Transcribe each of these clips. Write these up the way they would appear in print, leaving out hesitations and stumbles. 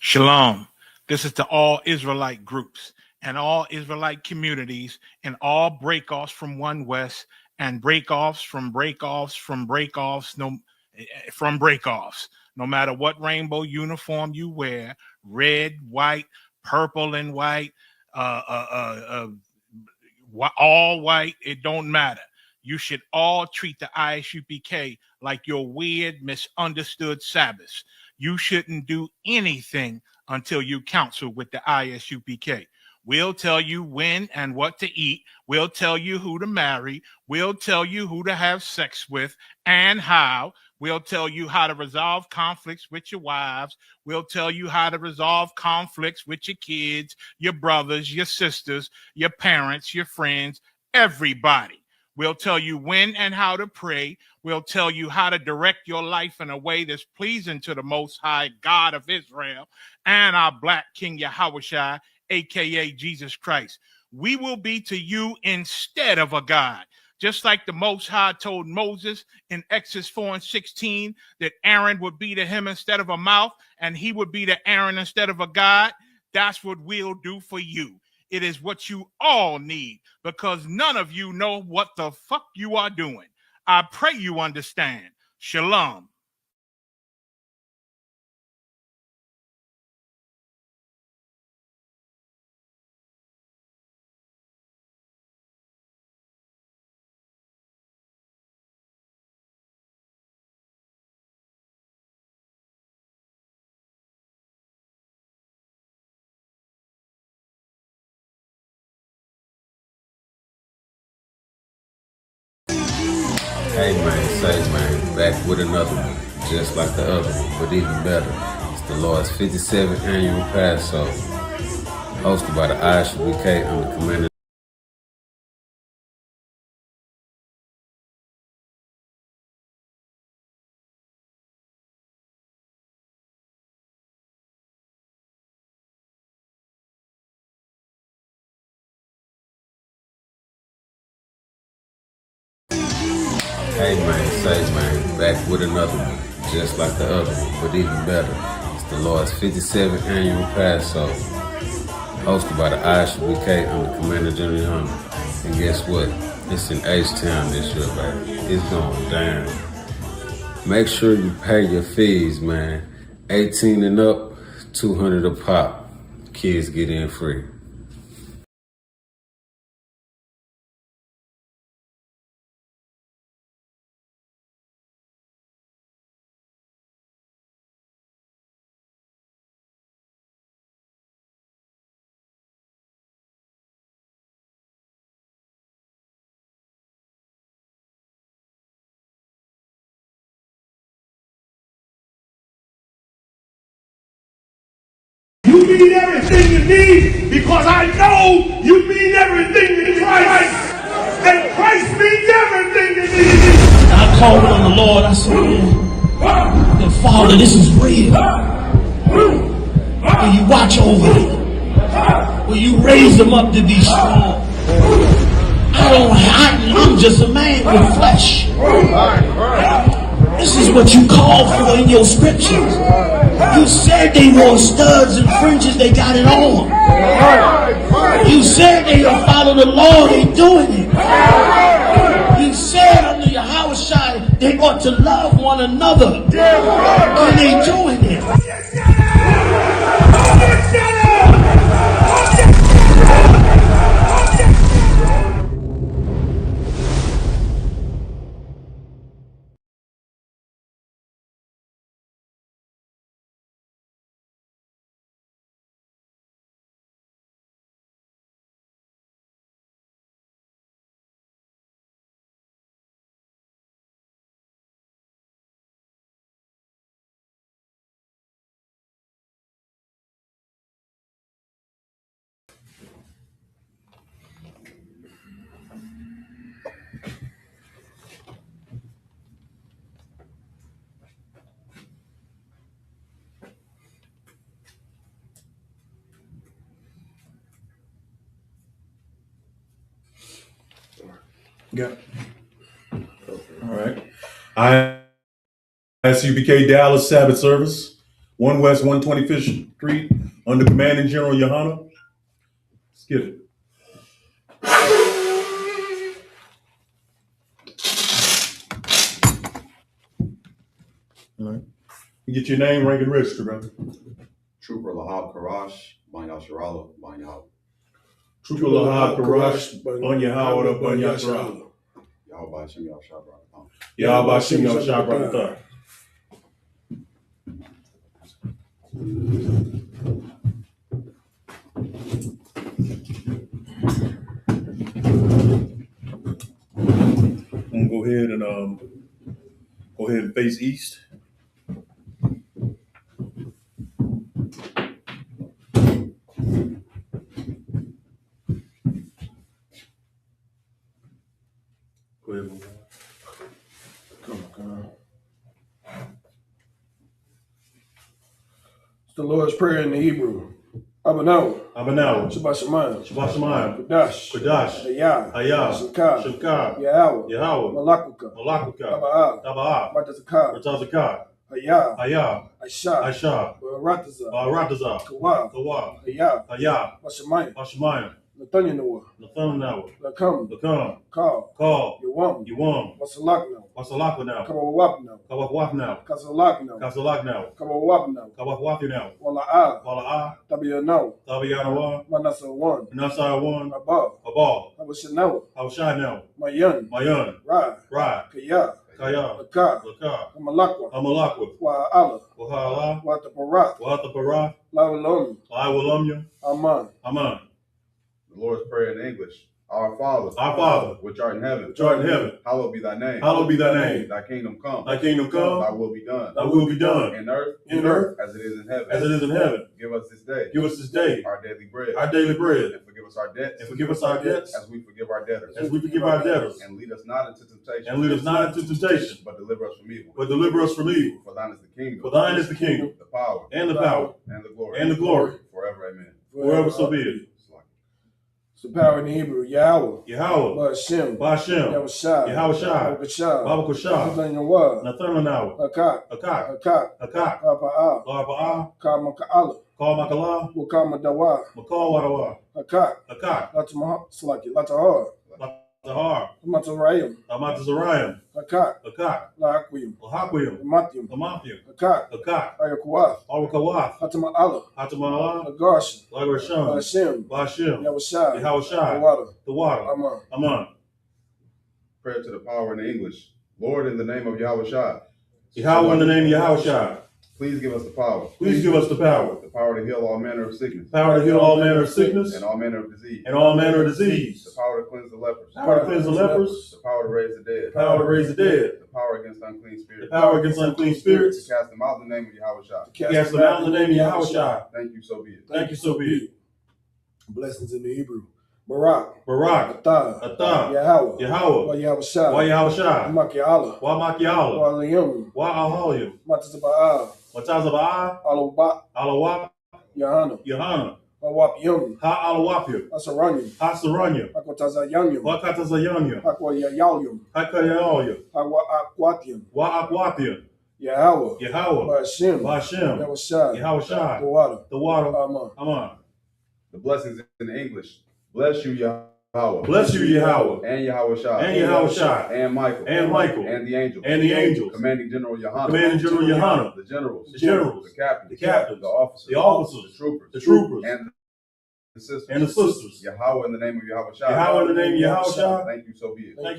Shalom. This is to all Israelite groups and all Israelite communities and all breakoffs from One West and breakoffs from breakoffs from breakoffs from breakoffs. No matter what rainbow uniform you wear, red, white, purple, and white, all white, it don't matter. You should all treat the ISUPK like your weird, misunderstood Sabbath. You shouldn't do anything until you counsel with the ISUPK. We'll tell you when and what to eat. We'll tell you who to marry. We'll tell you who to have sex with and how. We'll tell you how to resolve conflicts with your wives. We'll tell you how to resolve conflicts with your kids, your brothers, your sisters, your parents, your friends, everybody. We'll tell you when and how to pray. We'll tell you how to direct your life in a way that's pleasing to the Most High God of Israel and our Black King Yahushua, a.k.a. Jesus Christ. We will be to you instead of a God. Just like the Most High told Moses in Exodus 4:16 that Aaron would be to him instead of a mouth and he would be to Aaron instead of a God, that's what we'll do for you. It is what you all need because none of you know what the fuck you are doing. I pray you understand. Shalom. Hey man, say man, back with another one, just like the other one, but even better. It's the Lord's 57th annual Passover, hosted by the ISUPK under Commander. Hey man, say man, back with another one, just like the other one, but even better. It's the Lord's 57th annual Passover, hosted by the ISUPK under Commander General Hunter. And guess what? It's in H-Town this year, baby. It's going down. Make sure you pay your fees, man. 18 and up, $200 a pop. Kids get in free. You mean everything to me because I know you mean everything to Christ. And Christ means everything to me. I called on the Lord. I said, man, Father, this is real. Will you watch over me? Will you raise them up to be strong? I'm just a man with flesh. This is what you call for in your scriptures. You said they wore studs and fringes, they got it on. You said they will follow the law, they doing it. You said under your house shine, they ought to love one another, and they doing it. Got it. All right. ISUPK Dallas Sabbath service 1 West 125th Street, under Commanding General Johanna. Let's get it. All right. You get your name, rank, and register, brother. Trooper Lahab Karash, Banya Sharala, Banya Trooper Lahab Karash, Banya Howard, Banya Sharala. Yahweh Hashem Yahshua Barakah. Yahweh Hashem Yahshua Barakah. I'm gonna go ahead and face east. Go ahead, move on. Come on. It's the Lord's Prayer in the Hebrew. Abanaw. Shabbat Shemayim. Kadash. Hayah. Shemkah. Yahweh. Malakuka. Taba'ah. Ratazakah. Hayah. Aisha. Baratazah. Kawah. Hayah. Washamayim. Nathanawa. Lakam. Call. Yawam. Wasalakna. Kabawapna. Kazalakna. Kabawapna. Wala'ah. Tabiyanawa. Manasa1. Abal. Hawashanawa. Mayan. Ra. Kaya. Laka. Amalakwa. Wa'ala. Wataparat. Lawalomya. Aman. The Lord's Prayer in English. Our Father, which art in heaven, hallowed be thy name. Thy kingdom come. Thy will be done. In earth, as it is in heaven. Give us this day. Our daily bread. And forgive us our debts. As we forgive our debtors. And lead us not into temptation. But deliver us from evil. For thine is the kingdom. The power. And the glory. Forever. Amen. Forever so be it. It's the power in the Hebrew. Yahweh. Ba'Shem. Yahushua. Babakashah. Nathanawa. Akak. Laba'ah. Makala. Wadawa. Akak. Latahar. Amatazarayim. Akak. Lahakwim. Amathium. Akak. Ayakuwath. Hatama'ala. Lagarshan. Ba'Shem. Yahushua. The water. Aman. Prayer to the power in the English. Lord, in the name of Yahushua. Yahweh in the name of Yahushua. Please give us the power. The power to heal all manner of sickness. And all manner of disease. The power to cleanse the lepers. The power to raise the dead. The power against unclean spirits. To cast them out in the name of Yahushua. Thank you, so be it. Blessings in the Hebrew. Barak. Atah. Yahweh. Yahushua. Makiala. Waliyum. Matazaba'ah. Alawap. Yahana. Awapyum. Asaranyum. Akwatazayanyum. Akwayayalyum. Akwatium. Yahweh. Ba'Shem. Yahushua. The water. Aman. The blessings in English. Bless you, Yahweh. And Yahushua. And Michael. And the angels. Commanding General Johanna. The generals. The captains. The officers. The troopers. And the sisters. Yahweh in the name of Yahushua. Thank you,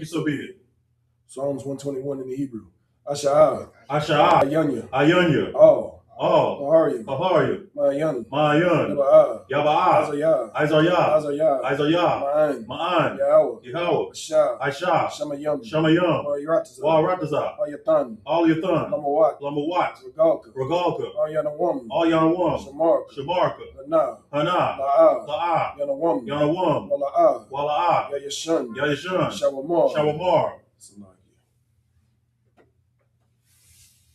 so be it. Psalms 121 in the Hebrew. Asha'ah. Ayanya. Aharium. Mayan. Yaba'ah. Isaiah. Ma'an. Yahweh. Aisha. Shamayam. Wa'ratazah. Aliyathan. Lamawat. Regalka. Yanawam. Shamarka. Hana. La'ah. Yanawam. Wala'ah. Yayashan. Shawamar.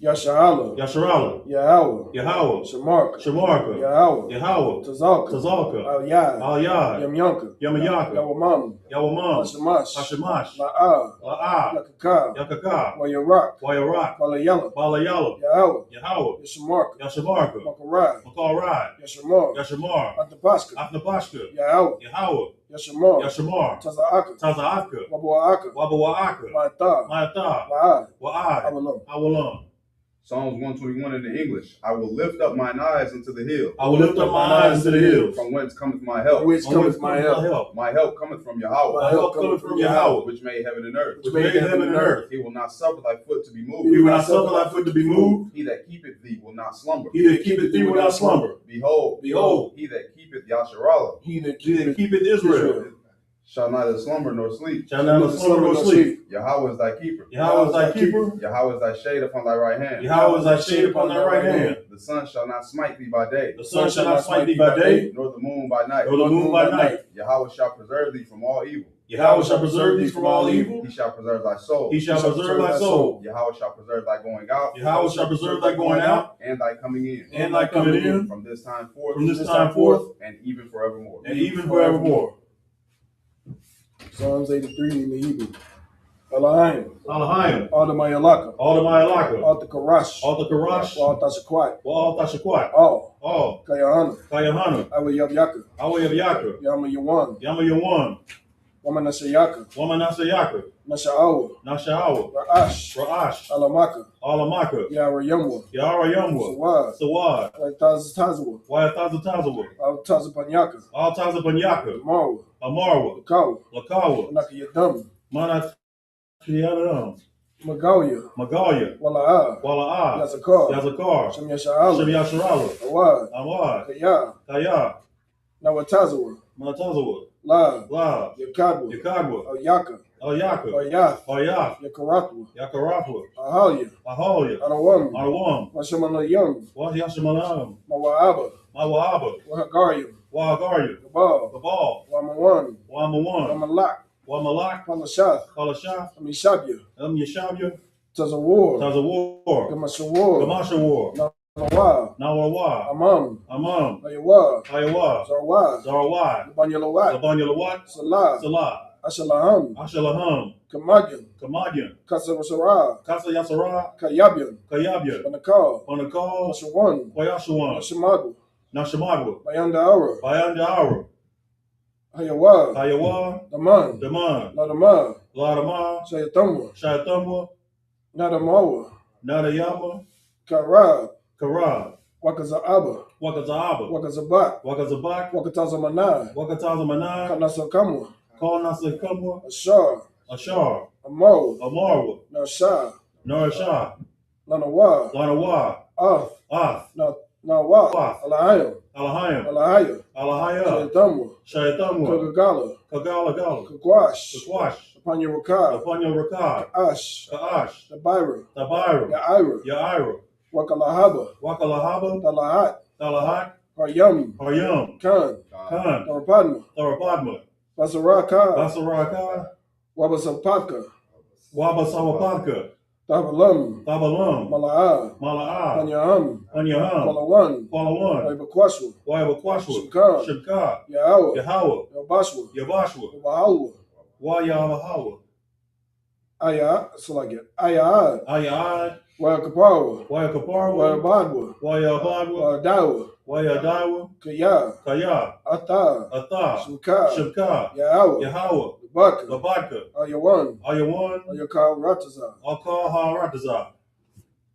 Yasharala, Yasharala, Yahweh, Yahweh, Shamarka, Shamarka, Yahweh, Yahweh, Tazalka, Tazalka, Al-Yad, Al-Yad, Yamyanka, Yamayaka, Yawamam, Yawamam, Hashamash, Hashemash, La'ah, La'ah, Yakaka, Yakaka, Wayarak, Wayarak, Balayala, Balayala, Yahweh, Yahweh, Yashamarka, Yashamarka, Makarai, Makarai, Yashamar, Yashamar, Atapashka, Athnabashka, Yahweh, Yahweh, Yashamar, Yashamar, Tazaaka, Tazaaka, Wabuaka, Wabawaaka, Ma'atah, Ma'atah, Wa'ad, Wa'ad, Awalam. Awalam. Psalms 121 in the English. I will lift up mine eyes into the hill. I will lift up my eyes to the hills. From whence cometh my help? From whence cometh my help? My help cometh from Yahweh. My help cometh from Yahweh, Which made heaven and earth. which made heaven and earth. He will not suffer thy foot to be moved. He will not suffer thy foot to be moved. He that keepeth thee will not slumber. He that keepeth thee will not slumber. Behold, Behold, he that keepeth Yasharallah He that he that keepeth Israel shall neither slumber nor sleep. shall neither slumber nor sleep. Yahweh is thy keeper. Yahweh is thy keeper. Yahweh is thy shade upon thy right hand. Yahweh is thy shade upon thy right hand. The sun shall not smite thee by day, The sun shall not smite thee by day, nor the moon by night. nor the moon by night. Yahweh shall preserve thee from all evil. Yahweh shall preserve thee from all evil. He shall preserve thy soul. He shall preserve thy soul. Yahweh shall preserve thy going out. Yahweh shall preserve thy going out and thy coming in. and thy coming in From this time forth. from this time forth and even forevermore. and even forevermore. Psalms 83 in the Hebrew. Elohim, Elohim, Alta Mayalaka, Alta Mayalaka, Alta Karash, Alta Karash, Alta Shakwat, Alta Shakwat, All, Kayahana, Kayahana, Awa Yabyaka, Awa Yabyaka, Yama Yawan, Yama Yawan, Wamanashayaka, Wamanasayaka, Nasha'awa, Nasha'awa, Ra'ash, Ra'ash, Alamaka, Alamaka, Yara Yamwa, Yara Yamwa, Sawad, Sawad, Tazwa, Wayatazawa, Altazapanyaka, Altazabanyaka, Marwa, Amarwa, Kawa, Lakawa, Nakayadam, Manatiyadam, Magalia, Magalia, Wala'a, Wala'a, Yazakar, Yazakar, Shem Yasha'ala, Shabiyasharala, Awad, Amad, Kaya, Kaya, Nawatazawa, Matazawa, La, La, Yakadwa, Yakagwa, Oyaka, Oyaka, Oyath, Oyath, Yakaratwa, Yakarapwa, Ahalia, Aholia, Anawam, Arwam, Washamanayam, Wahyashamalam, Mawa'aba, Mawahaba, Wahagarium, Wahagaria, Gabal, Gabal, Wamawan, Wamawan, Wamalak, Wamalak, Palashath, Kalashah, Amishabya, Yashabya, Tazawar, Tazawar, Gamashawar, Gamasha War, Nawa, Nawawa, Amam, Amam, Ayawa, Ayawa, Zarwa, Zarawai, Banyalawat, Labanyalawat, Salah, Salah, Ashalaham, Ashalaham, Kamagyan, Kamadian, Kasarasara, Kasa Yasara, Kayabyan, Kayabya, Banakal, Onakal, Ashawan, Koyashawan, Ashamagu, Nashamagwa, Bayanda Ara, Bayanda Ara, Hayawa, Kayawa, Daman, Daman, Ladama, Ladama, Shayatamwa, Shayatamwa, Nadamawa, Nadayama, Karab, Karab, Wakazaaba, Wakazaaba, Wakazabat, Wakazabak, Wakatazamanai, Wakatazamanai, Kanasakamwa, Kalnasakamwa, Ashar, Ashar, Amawa, Amarwa, Nasha, Narashah, Lanawa, Lanawa, Af, Af, Nawa, Af, Alahayam, Alahayam, Alahaya, Alahaya, Shayatamwa, Shayatamwa, Kagagala, Kagala Gala, Kakwash, Kakwash, Apanyaraka, Apanya Rakad, Ash, Kaash, Tabaira, Tabaira, Yaira, Yaira, Wakalahaba, Wakalahaba, Talahat, Talahat, Haryam, Haryam, Khan, Khan, Tarapadma, Tharapadma, Basaraka, Basaraka, Wabasapaka, Wabasawapadka, Tabalam, Tabalam, Mala'a, Mala'a, Panyaham, Anyaham, Palawan, Palawan, Ibakwashwa, Wayabakwashwa, Shimka, Shimka, Yahawa, Yahweh, Yabashwa, Yabashwa, Wahalwa, Wayahawa, Aya, Salagat, Ayad, Ayad, Wakaparwa, Wayakaparwa, Wabadwa, Wayabadwa, Wadawa, Wayadawa, Kaya, Kaya, Ata, Atha, Shimka, Shimka, Yahawa, Yahweh, Baka, Labadka, Ayawan, Ayawan, Ayakal Rataza. Alkaha Ratazah.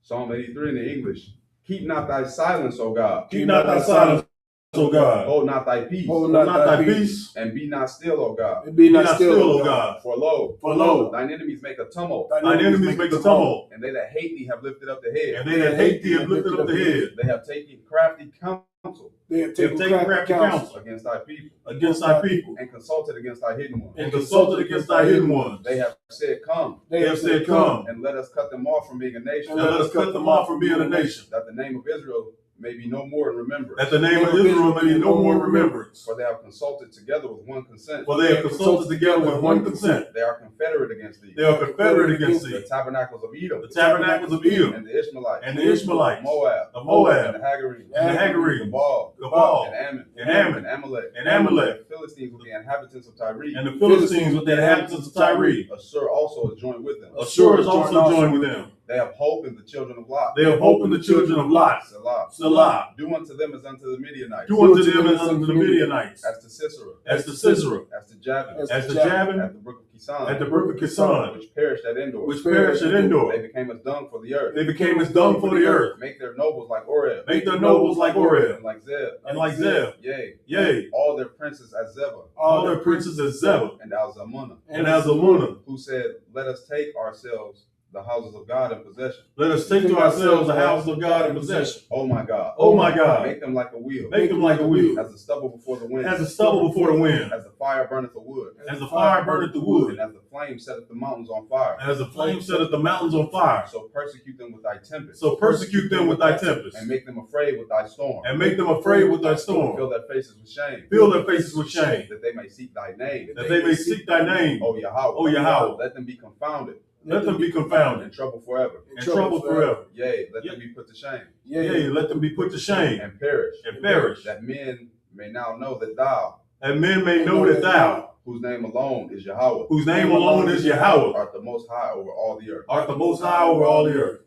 Psalm 83 in the English. Keep not thy silence, O God. Keep not thy silence, O God. Hold not thy peace. Hold Not thy peace, And be not still, O God. and be be not not still, O God. For lo, Thine enemies make a tumult, enemies make a tumult, and they that hate thee have lifted up the head. and they that hate thee have lifted up the head. They have taken crafty counsel They have They have taken taken crafty crafty counsel counsel against thy people, against thy people, and consulted against thy hidden ones. and consulted against thy hidden ones. They have said, Come, They have said, Come, and let us cut them off from being a nation, and let us cut them off from being a nation, that the name of Israel may be no more in remembrance. That the name of Israel may be no more in remembrance. For they have consulted together with one consent. For they have consulted together with one consent. They are confederate against thee. They are confederate against The thee. tabernacles of Edom. The tabernacles of Edom. And the Ishmaelites. And the Ishmaelites. Moab. The Moab. And the Hagarenes. And the Hagarenes. Gabal. And Ammon. And Ammon. And Amalek. And Amalek. The Philistines with the inhabitants of Tyre. And the Philistines with the inhabitants of Tyre. Assur also is joined with them. Assur is also joined with them. They have hope in the children of Lot. They have hope in the children of Lot. Selah. Selah. Do unto them as unto the Midianites. Do unto them as unto the Midianites. As to Sisera. As to Sisera. As to Jabin. As to Jabin. At the brook of Kison. At the brook of Kison. Which perished at Endor. Which perished at Endor. They became as dung for the earth. They became as dung for the earth. Make their nobles like Oreb. Make their nobles like Oreb. And like Zeb. And like Zeb. Yea. All their princes as Zebah. All their princes as Zebah. And as Zalmunna. And as Zalmunna. Who said, let us take ourselves the houses of God in possession. Let us take to ourselves the houses of God in possession. Oh my God. Oh my God. Make them like a wheel. Make them like a wheel. As the stubble before the wind. As the stubble before the wind. As the fire burneth the wood. As the fire burneth the wood. And as the flame setteth the mountains on fire. As the flame setteth the mountains on fire. So persecute them with thy tempest. So persecute them with thy tempest. And make them afraid with thy storm. And make them afraid with thy storm. Fill their faces with shame. Fill their faces with shame. That they may seek thy name. That they may seek thy name. O Yahweh. O Yahweh. Let them be confounded. Let them be confounded. In trouble forever. In trouble forever. Yea, let them be put to shame. Yea, let them be put to shame. And perish. And perish. That men may now know that thou. And men may know that thou. Whose name alone is Yahweh. Whose name alone is Yahweh. Art the most high over all the earth. Art the most high over all the earth.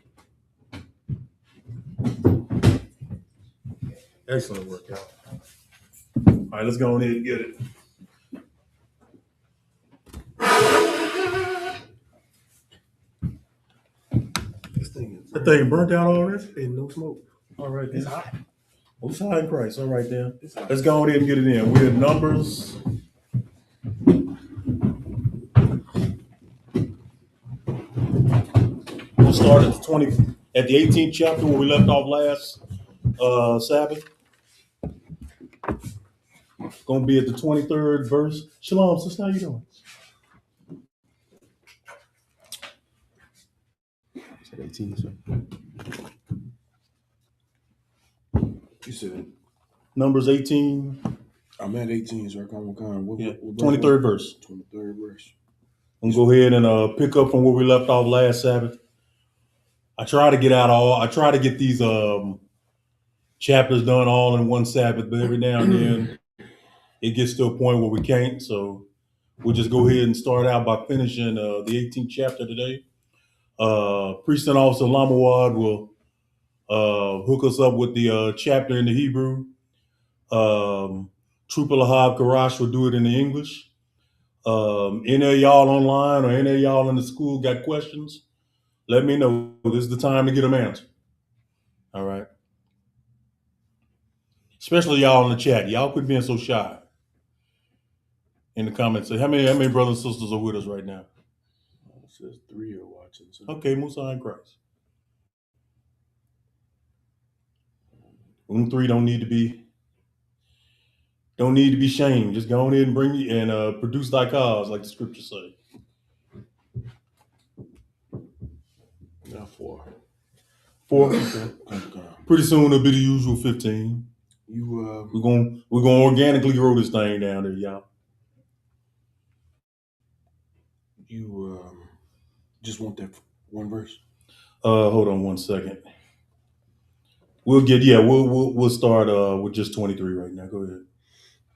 Excellent work, y'all. All right, let's go on in and get it. That thing burnt out already? And no smoke. All right, then. It's hot. Most high in Christ. All right, then. Let's go on in and get it in. We're in Numbers. We'll start at the 18th chapter where we left off last Sabbath. Gonna be at the 23rd verse. Shalom, sister, how you doing? Is that 18, sir? You said Numbers 18. I'm at 18, sir. Come on. What 23rd verse. 23rd verse. I'm gonna go ahead and pick up from where we left off last Sabbath. I try to get these chapters done all in one Sabbath, but every now and then it gets to a point where we can't. So we'll just go ahead and start out by finishing the 18th chapter today. Priest and Officer Lamawad will hook us up with the chapter in the Hebrew. Trooper Lahab Karash will do it in the English. Any of y'all online or any of y'all in the school got questions, let me know. This is the time to get them answered. All right. Especially y'all in the chat. Y'all quit being so shy. In the comments, say how many brothers and sisters are with us right now? It says 3 are watching. So. Okay, Musa and Christ. Them 3 don't need to be shamed. Just go on in and bring and produce thy cause, like the scriptures say. Now 4. 4. Okay. Pretty soon it'll be the usual 15. We're gonna organically grow this thing down there, y'all. You just want that one verse? Hold on one second. We'll start with just 23 right now. Go ahead.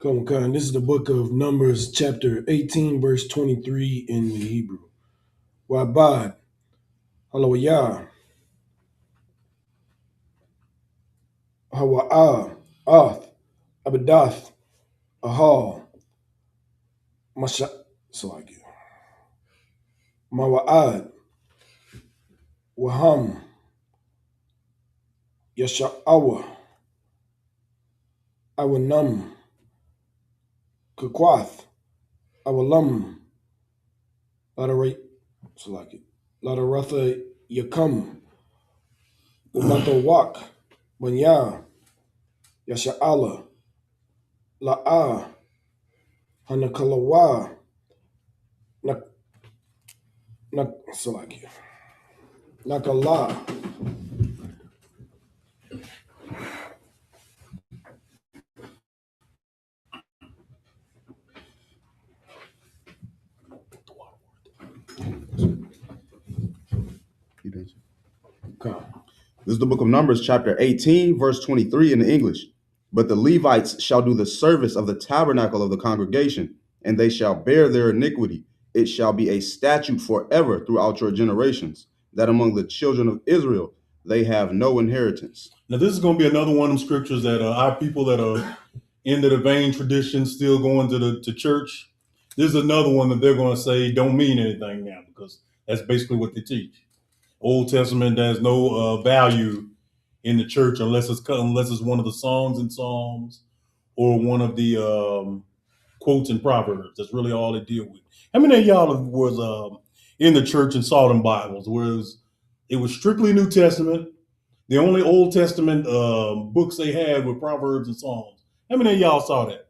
Come on. This is the book of Numbers, chapter 18, verse 23 in the Hebrew. Wabad, Halawayah, Hawa'ah, Ath, Abadath, Ahal, Mawa'ad, Waham, Yasha'awa, Awanam, Kakwath, Awalam, Ladaratha Yakam, Umatawak, Banya, Yasha'ala, La'a, Hanakalawa, Nakala, This is the book of Numbers, chapter 18, verse 23 in the English. But the Levites shall do the service of the tabernacle of the congregation, and they shall bear their iniquity. It shall be a statute forever throughout your generations, that among the children of Israel they have no inheritance. Now, this is going to be another one of them scriptures that our people that are into the vain tradition, still going to church, this is another one that they're going to say don't mean anything now, because that's basically what they teach. Old Testament, there's no value in the church unless it's one of the songs and psalms or one of the quotes and proverbs. That's really all they deal with. How many of y'all was in the church and saw them Bibles, whereas it was strictly New Testament? The only Old Testament books they had were Proverbs and Psalms. How many of y'all saw that?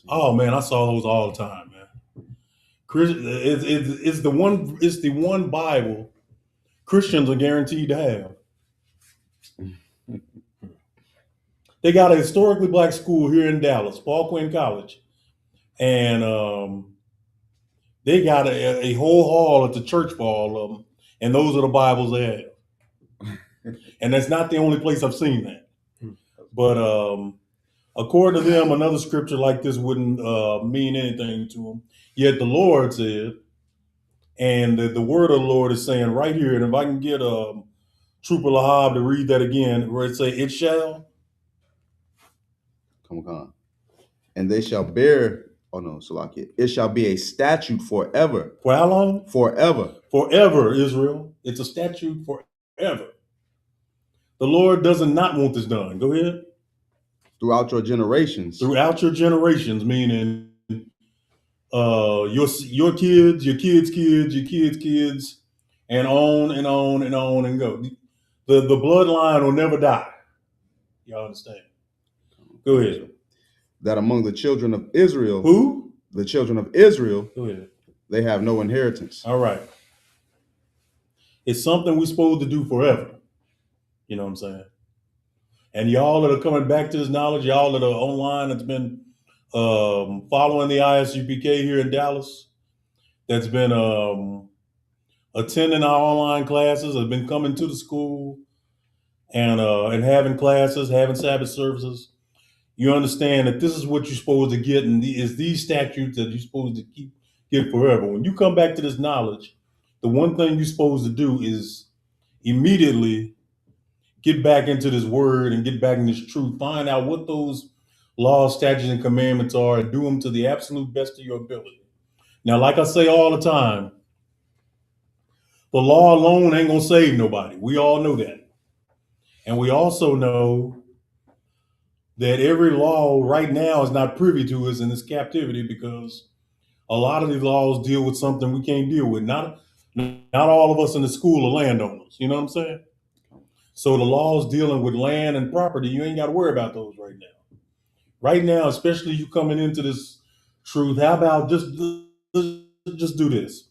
Oh man, I saw those all the time, man. It's the one Bible Christians are guaranteed to have. They got a historically black school here in Dallas, Paul Quinn College, and they got a whole hall at the church for all of them, and those are the Bibles they have. And that's not the only place I've seen that. But according to them, another scripture like this wouldn't mean anything to them. Yet the Lord said, and the word of the Lord is saying right here, and if I can get Trooper Lahab to read that again, where it say, it shall. Come on. And they shall bear, Salakia. It shall be a statute forever. For how long? Forever. Forever, Israel. It's a statute forever. The Lord doesn't not want this done. Go ahead. Throughout your generations. Throughout your generations, meaning your kids, your kids' kids, your kids' kids, and on and on and on and go. The bloodline will never die. Y'all understand? Go ahead. That among the children of Israel. Who? The children of Israel. Go ahead. They have no inheritance. All right. It's something we're supposed to do forever. You know what I'm saying? And y'all that are coming back to this knowledge, y'all that are online that's been following the ISUPK here in Dallas, that's been attending our online classes, have been coming to the school and having classes, having Sabbath services, you understand that this is what you're supposed to get, and is these statutes that you're supposed to get forever. When you come back to this knowledge, the one thing you're supposed to do is immediately get back into this word and get back in this truth. Find out what those laws, statutes, and commandments are, and do them to the absolute best of your ability. Now, like I say all the time, the law alone ain't gonna save nobody. We all know that. And we also know that every law right now is not privy to us in this captivity, because a lot of these laws deal with something we can't deal with. Not all of us in the school are landowners. You know what I'm saying? So the laws dealing with land and property, you ain't got to worry about those right now. Right now, especially you coming into this truth, how about just do this?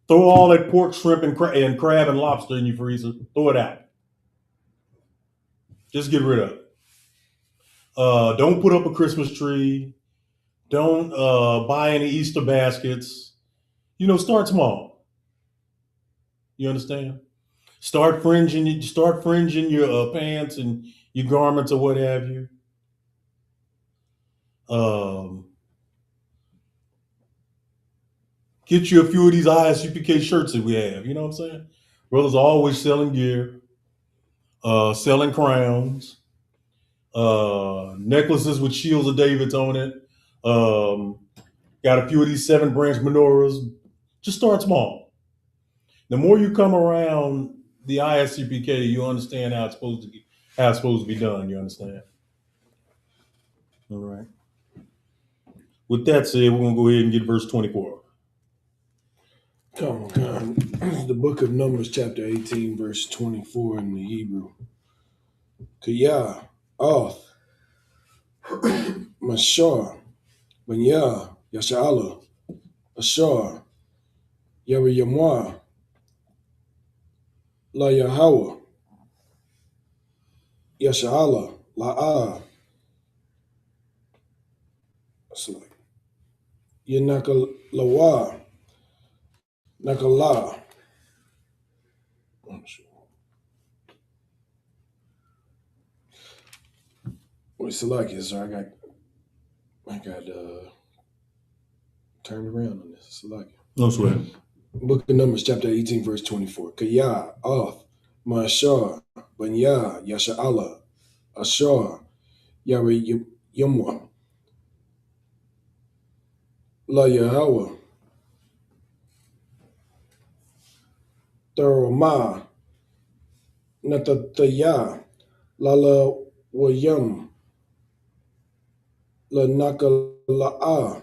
Throw all that pork, shrimp, and crab and lobster in your freezer. Throw it out. Just get rid of it. Don't put up a Christmas tree. Don't buy any Easter baskets. Start small. You understand? Start fringing your pants and your garments or what have you. Get you a few of these ISUPK shirts that we have. You know what I'm saying? Brothers are always selling gear, selling crowns, necklaces with shields of David's on it. Got a few of these 7-branch menorahs. Just start small. The more you come around the ISUPK, you understand how it's supposed to be done. You understand? All right. With that said, we're gonna go ahead and get verse 24. Come on. This is the book of Numbers, chapter 18, verse 24 in the Hebrew. Kiyah, Oth, Mashar, Banya, Yasha'Allah, Ashar, Yahweh, La Yahweh, Yasha'Allah, La'ah, Yanakalawa, Nakala, I'm sure. Wait, Salakia, sir, I got turned around on this. Salakia. No sweat. Book of Numbers, chapter 18, verse 24. Kaya, Oth, Mashar, Banya, Yasha Allah, Ashar, Yahweh Yomwa, La Yahweh, Tharama, Natataya, Lala Wayam, La Nakala'a,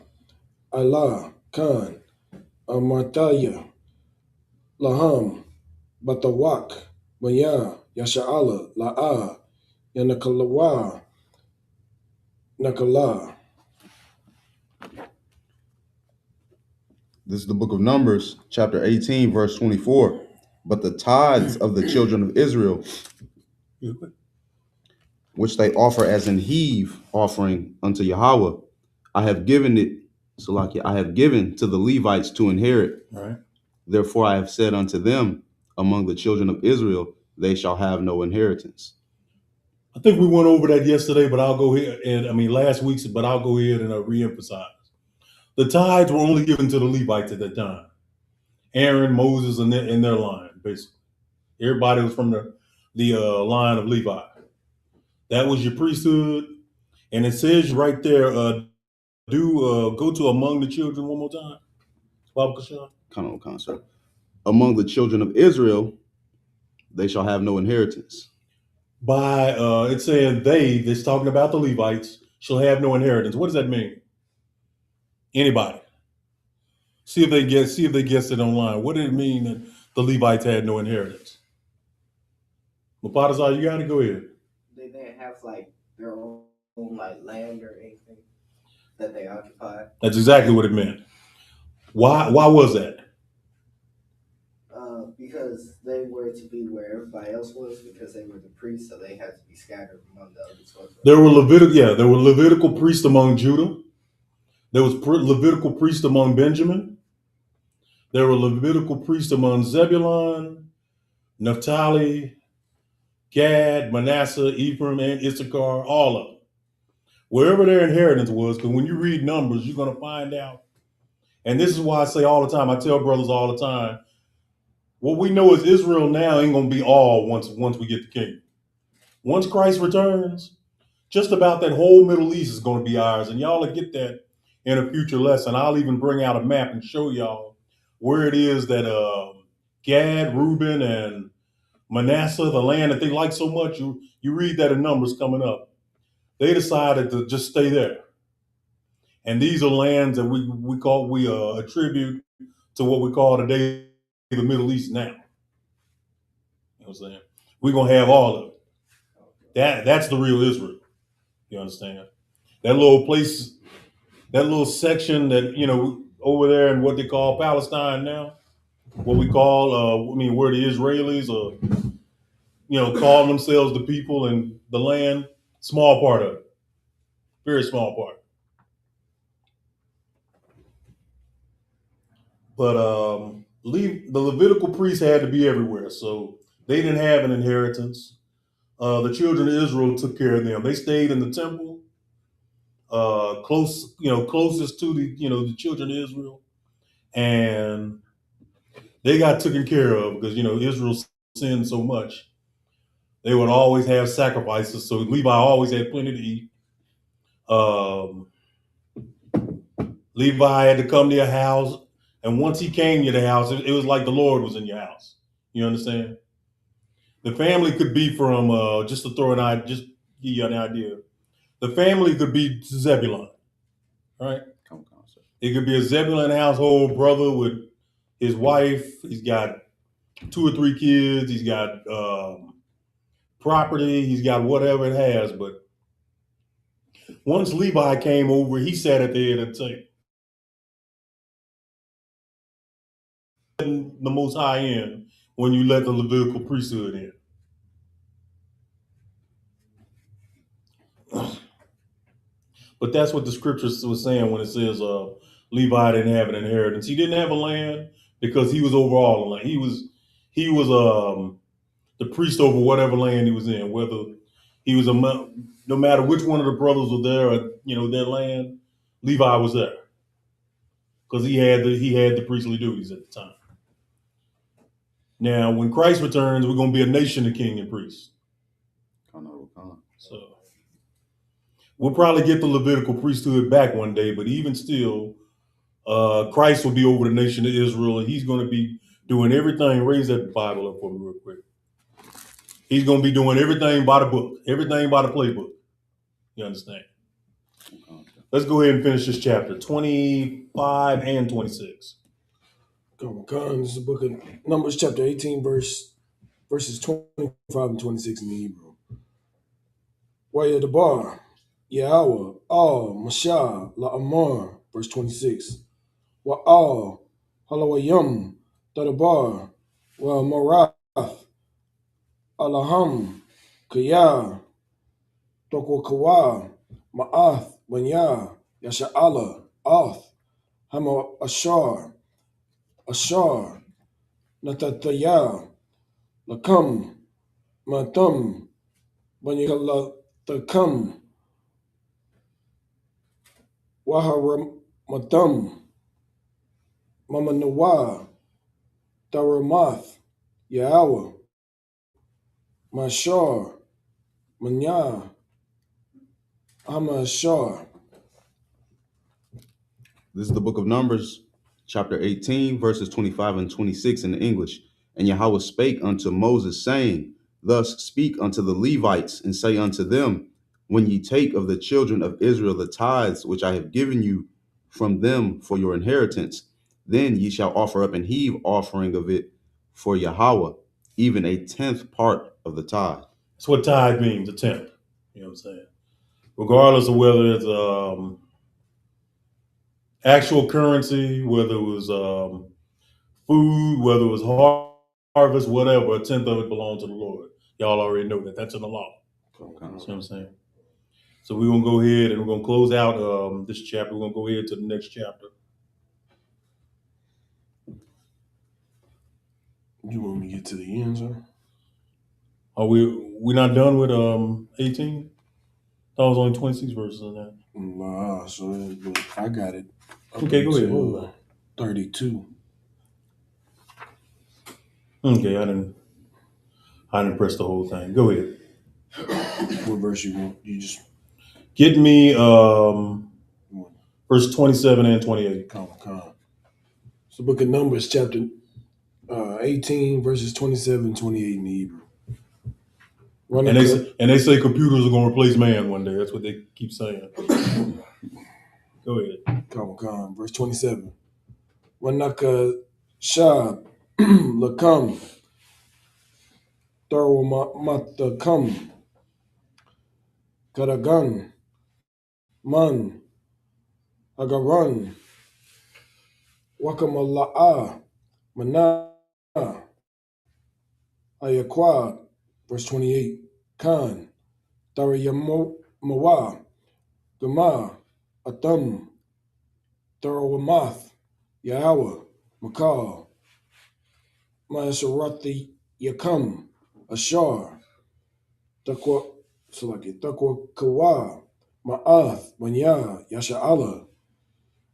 Allah, Khan, Amartaya, Laham, Batawak, Banya, Yasha'ala, La'a, Yanakalawa, Nakala. This is the book of Numbers, chapter 18, verse 24. But the tithes of the children of Israel, which they offer as an heave offering unto Yahweh, I have given it, Salakia, I have given to the Levites to inherit. Right. Therefore I have said unto them, among the children of Israel, they shall have no inheritance. I think we went over that yesterday, but I'll go ahead last week's, but I'll go ahead and reemphasize. The tithes were only given to the Levites at that time. Aaron, Moses, and their line, basically. Everybody was from the line of Levi. That was your priesthood. And it says right there, go to among the children one more time. Baba Kashan. Concert. Among the children of Israel, they shall have no inheritance. By it's saying that's talking about the Levites, shall have no inheritance. What does that mean? Anybody? See if they guessed it online. What did it mean that the Levites had no inheritance? Mapatazar, you gotta go ahead. They didn't have like their own like land or anything that they occupied. That's exactly what it meant. Why was that? Because they were to be where everybody else was, because they were the priests, so they had to be scattered among the others. There were Levitical priests among Judah. There was Levitical priests among Benjamin. There were Levitical priests among Zebulun, Naphtali, Gad, Manasseh, Ephraim, and Issachar, all of them. Wherever their inheritance was, because when you read Numbers, you're going to find out. And this is why I say all the time, I tell brothers all the time, what we know is Israel now ain't going to be all once we get the kingdom. Once Christ returns, just about that whole Middle East is going to be ours. And y'all will get that in a future lesson. I'll even bring out a map and show y'all where it is that Gad, Reuben, and Manasseh, the land that they like so much, you read that in Numbers coming up. They decided to just stay there. And these are lands that we attribute to what we call today the Middle East now. You know what I'm saying? We're going to have all of it. That's the real Israel. You understand? That little place, that little section that, over there in what they call Palestine now, what we call, where the Israelis are, calling themselves the people and the land, small part of it. Very small part. But the Levitical priests had to be everywhere, so they didn't have an inheritance. The children of Israel took care of them. They stayed in the temple, closest to the children of Israel, and they got taken care of because Israel sinned so much. They would always have sacrifices, so Levi always had plenty to eat. Levi had to come to your house, and once he came to the house, it was like the Lord was in your house. You understand? The family could be from just to give you an idea. The family could be Zebulun, right? It could be a Zebulun household, brother with his wife. He's got 2 or 3 kids. He's got property. He's got whatever it has. But once Levi came over, he sat at the head of the table. The most high end when you let the Levitical priesthood in. But that's what the scriptures was saying when it says Levi didn't have an inheritance. He didn't have a land because he was over all the land. he was the priest over whatever land he was in, whether he was no matter which one of the brothers was there, or, their land, Levi was there because he had the priestly duties at the time. Now, when Christ returns, we're going to be a nation of king and priests. So we'll probably get the Levitical priesthood back one day, but even still, Christ will be over the nation of Israel, and he's going to be doing everything. Raise that Bible up for me real quick. He's going to be doing everything by the book, everything by the playbook. You understand? Let's go ahead and finish this chapter, 25 and 26. Come on. This is the book of Numbers, chapter 18, verses 25 and 26 in the Hebrew. Wayadabar, Yahweh, Al, Mashah, La'amar, verse 26. Wa'al, Halawayam, Dadabar, Wa Marath, Alaham, Kaya, Tokwakawa, Ma'ath, Banya, Yasha'ala, Ath, Hama Ashar, Natataya, Lakam, Matam, Banyakalatakam, Waharamatam, Mamanawa, Daramath, Yahweh, Mashar, Manya, Hamashar. This is the book of Numbers, chapter 18, verses 25 and 26 in the English. And Yahweh spake unto Moses, saying, Thus speak unto the Levites, and say unto them, When ye take of the children of Israel the tithes which I have given you from them for your inheritance, then ye shall offer up an heave offering of it for Yahweh, even a 10th part of the tithe. That's what tithe means, a tenth. You know what I'm saying? Regardless of whether it's actual currency, whether it was food, whether it was harvest, whatever, a tenth of it belongs to the Lord. Y'all already know that. That's in the law. You know what I'm saying? So we're going to go ahead and we're going to close out this chapter. We're going to go ahead to the next chapter. You want me to get to the end, sir? Are we not done with 18? That was only 26 verses in that. Nah, so but I got it. Okay, go ahead. 32. Okay, I didn't press the whole thing. Go ahead. What verse you want? You just Get me verse 27 and 28. Come. It's the book of Numbers, chapter 18, verses 27 and 28 in the Hebrew. And they say computers are going to replace man one day. That's what they keep saying. Go ahead. Come. Verse 27. Wanaka Shab Lakam Darwamatakam Karagan Man Agaran Wakamala'a Mana Ayakwa, verse 28. Khan Darayamawa Gama Atam Darawamath Yahweh Makal Maasarathi Yakam Ashar Takwa Kawa Ma'ath Banya Yasha'ala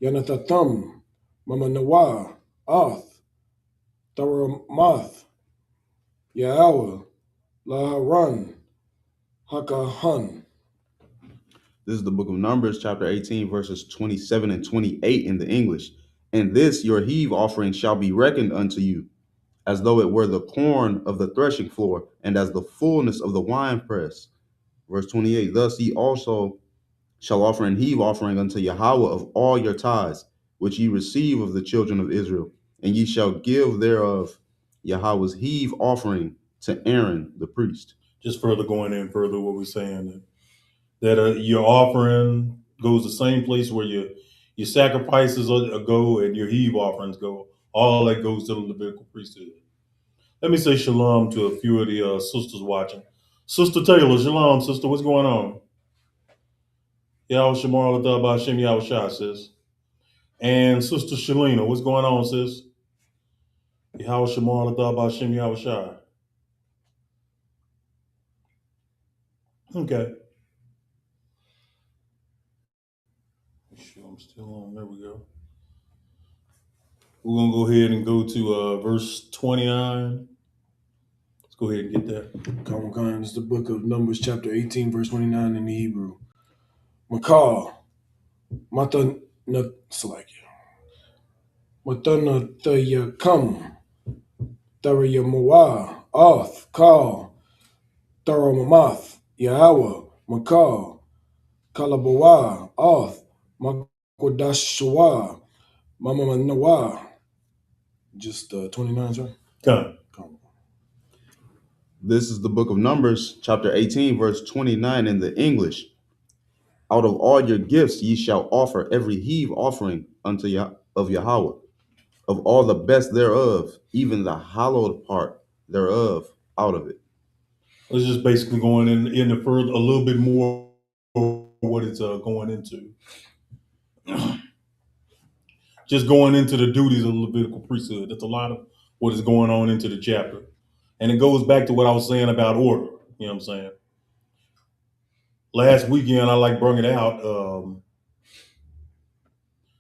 Yanatatam Mamanawa Ath Daramath Yahweh Laharan Hakahan. This is the book of Numbers, chapter 18, verses 27 and 28 in the English. And this your heave offering shall be reckoned unto you, as though it were the corn of the threshing floor, and as the fullness of the winepress. Verse 28, thus ye also shall offer an heave offering unto Yahweh of all your tithes, which ye receive of the children of Israel, and ye shall give thereof Yahweh's heave offering to Aaron the priest. Just further going in further what we're saying, that your offering goes the same place where your sacrifices go and your heave offerings go. All that goes to the Levitical priesthood. Let me say shalom to a few of the sisters watching. Sister Taylor, shalom, sister. What's going on? Yahweh Shamar Latah Hashem Yahweh Shah, sis. And Sister Shalina, what's going on, sis? Yahweh Shamar Latha Shem Yahweh Shai. Okay. Sure, I'm still on. There we go. We're gonna go ahead and go to verse 29. Let's go ahead and get that. Come, it's the book of Numbers, chapter 18, verse 29 in the Hebrew. Makal, Matan Salaki. Matana Thaya Kam, Tharaya Mawa, Oth, Kal, Tharamamath, Yahweh, Makal, Kalabawa, Oth, Makodashwa, Mama Nawa. Just 29, right? Come. This is the book of Numbers, chapter 18, verse 29 in the English. Out of all your gifts ye shall offer every heave offering unto of Yahweh, of all the best thereof, even the hallowed part thereof, out of it. It's just basically going in the further a little bit more what it's going into. Just going into the duties of the Levitical priesthood. That's a lot of what is going on into the chapter. And it goes back to what I was saying about order. You know what I'm saying? Last weekend, I brought it out.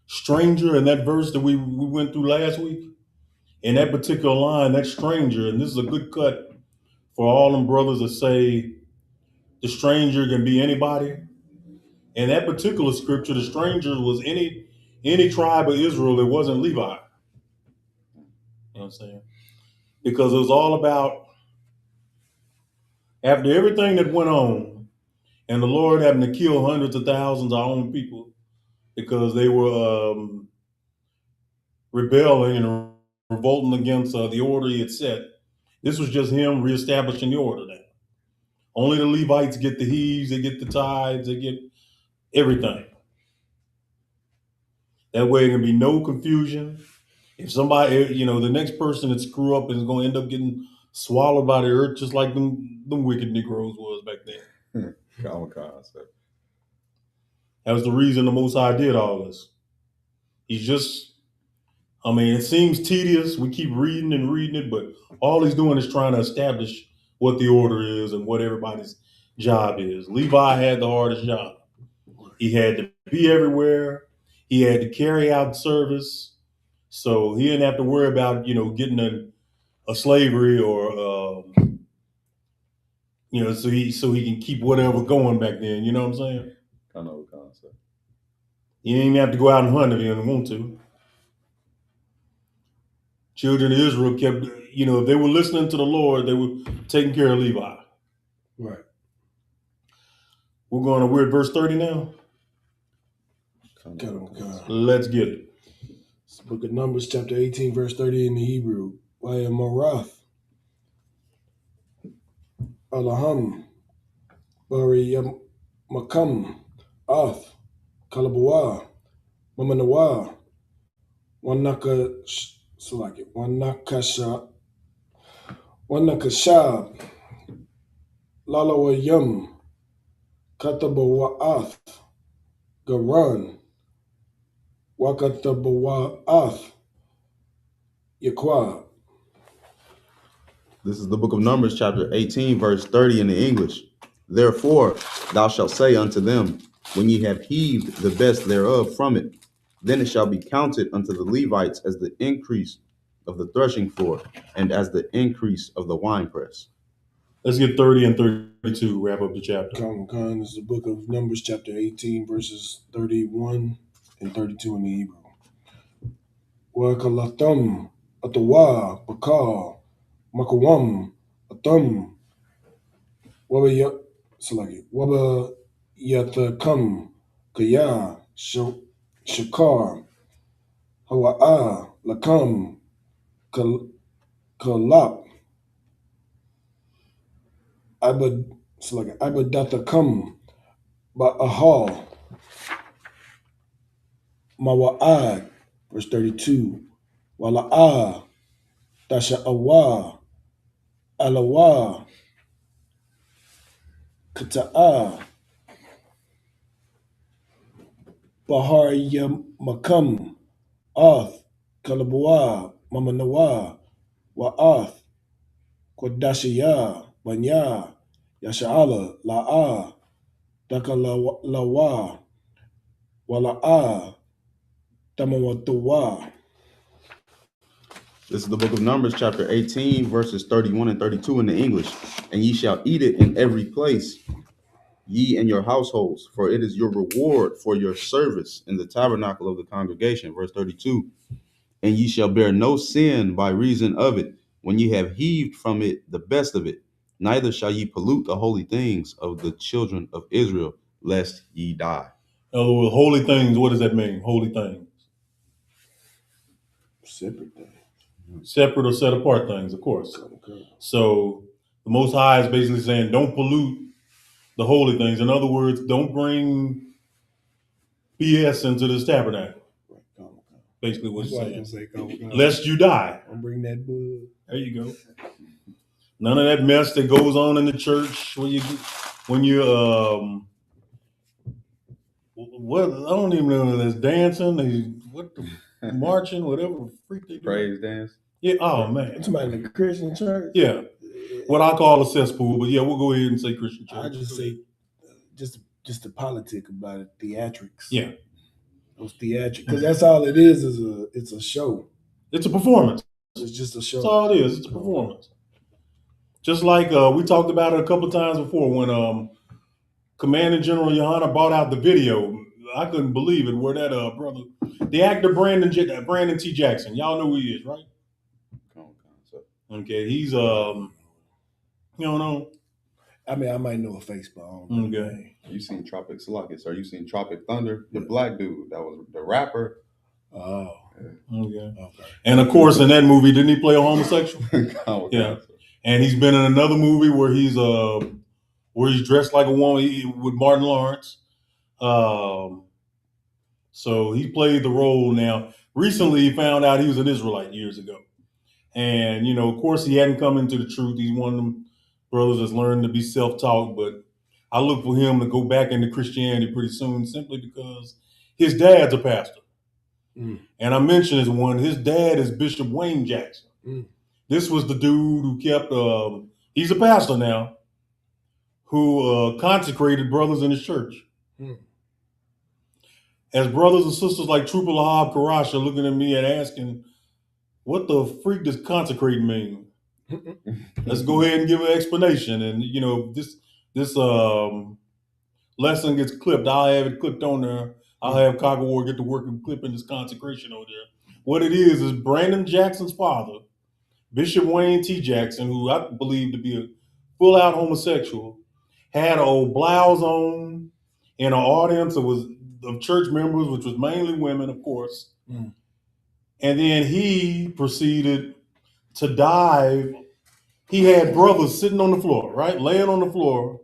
Stranger in that verse that we went through last week. In that particular line, that stranger, and this is a good cut for all them brothers that say the stranger can be anybody. In that particular scripture, the stranger was any tribe of Israel that wasn't Levi. You know what I'm saying? Because it was all about after everything that went on, and the Lord having to kill hundreds of thousands of our own people because they were rebelling and revolting against the order he had set. This was just him reestablishing the order now. Only the Levites get the heaves, they get the tithes, they get everything. That way there can be no confusion. If somebody, the next person that screw up is going to end up getting swallowed by the earth, just like them wicked Negroes was back then. Common concept. That was the reason the Most High did all this. He's just, it seems tedious. We keep reading and reading it, but all he's doing is trying to establish what the order is and what everybody's job is. Levi had the hardest job. He had to be everywhere. He had to carry out service. So he didn't have to worry about, getting a slavery or, so he can keep whatever going back then. You know what I'm saying? Kind of concept. You didn't even have to go out and hunt if you didn't want to. Children of Israel kept, if they were listening to the Lord, they were taking care of Levi. Right. We're at verse 30 now. Let's get it. It's the book of Numbers, chapter 18, verse 30 in the Hebrew. Waya Marath, Alaham, Bari Makam, Ath, Kalabawa, Mamanawa, Wanakashab, Lalawayam, Katabawaath, Garan, Wakatabawaath, Yaqua. This is the book of Numbers, chapter 18, verse 30 in the English. Therefore, thou shalt say unto them, when ye have heaved the best thereof from it, then it shall be counted unto the Levites as the increase of the threshing floor and as the increase of the winepress. Let's get 30 and 32, wrap up the chapter. This is the book of Numbers, chapter 18, verses 31 and 32 in the Hebrew. Wakalatham, Atawa, Bakal, Makawam, Atham, Waba Yathakam, Kaya, Shakar, Hawa'a, Lakam, Kalap, Abadathakam, Ba'ahal, Mawa'ad, verse 32, Wala'a, Tasha'awa, Alawa, Kata'a, Bahar Yamakam, Ath, Kalabawa, Mamanawa, Wa'ath, Kodashiyah, Banya, Yasha'ala, La'a, Dakalawa, Wala'a, Tamawatuwa. This is the book of Numbers, chapter 18, verses 31 and 32 in the English. And ye shall eat it in every place, ye and your households, for it is your reward for your service in the tabernacle of the congregation. Verse 32. And ye shall bear no sin by reason of it, when ye have heaved from it the best of it. Neither shall ye pollute the holy things of the children of Israel, lest ye die. In other words, holy things, what does that mean? Holy things. Separate things. Separate or set apart things, of course. Okay. So the Most High is basically saying, don't pollute the holy things. In other words, don't bring BS into this tabernacle. Basically what he's saying. Lest you die. Don't bring that bug. There you go. None of that mess that goes on in the church when you what I don't even know, there's dancing, marching, whatever freak they do. Praise dance. Yeah. Oh man. Somebody in the Christian church. Yeah. What I call a cesspool, but yeah, we'll go ahead and say Christian church. I just say just the politic about it, theatrics. Yeah. Those theatrics, because that's all it is it's a show. It's a performance. It's just a show. That's all it is. It's a performance. Just like we talked about it a couple of times before when Commanding General Johanna brought out the video. I couldn't believe it. Where that brother, the actor Brandon T. Jackson. Y'all know who he is, right? Okay, he's you don't know. I mean, I might know a face, but I don't know. Okay. You seen Tropic Sluggish, or you seen Tropic Thunder? The black dude that was the rapper. Oh. Okay. And of course, in that movie, didn't he play a homosexual? Yeah. And he's been in another movie where he's dressed like a woman with Martin Lawrence. So he played the role. Now, recently he found out he was an Israelite years ago. And, of course, he hadn't come into the truth. He's one of them brothers that's learned to be self-taught. But I look for him to go back into Christianity pretty soon, simply because his dad's a pastor. Mm. And I mentioned his dad is Bishop Wayne Jackson. Mm. This was the dude who kept, he's a pastor now, who consecrated brothers in his church. Mm. As brothers and sisters like Trooper Lahab Karash are looking at me and asking, what the freak does consecrate mean? Let's go ahead and give an explanation. And, this lesson gets clipped. I'll have it clipped on there. I'll have Cockawar get to work and clipping this consecration over there. What it is Brandon Jackson's father, Bishop Wayne T. Jackson, who I believe to be a full-out homosexual, had an old blouse on in an audience of church members, which was mainly women, of course. Mm. And then he proceeded to dive. He had brothers sitting on the floor, right? Laying on the floor,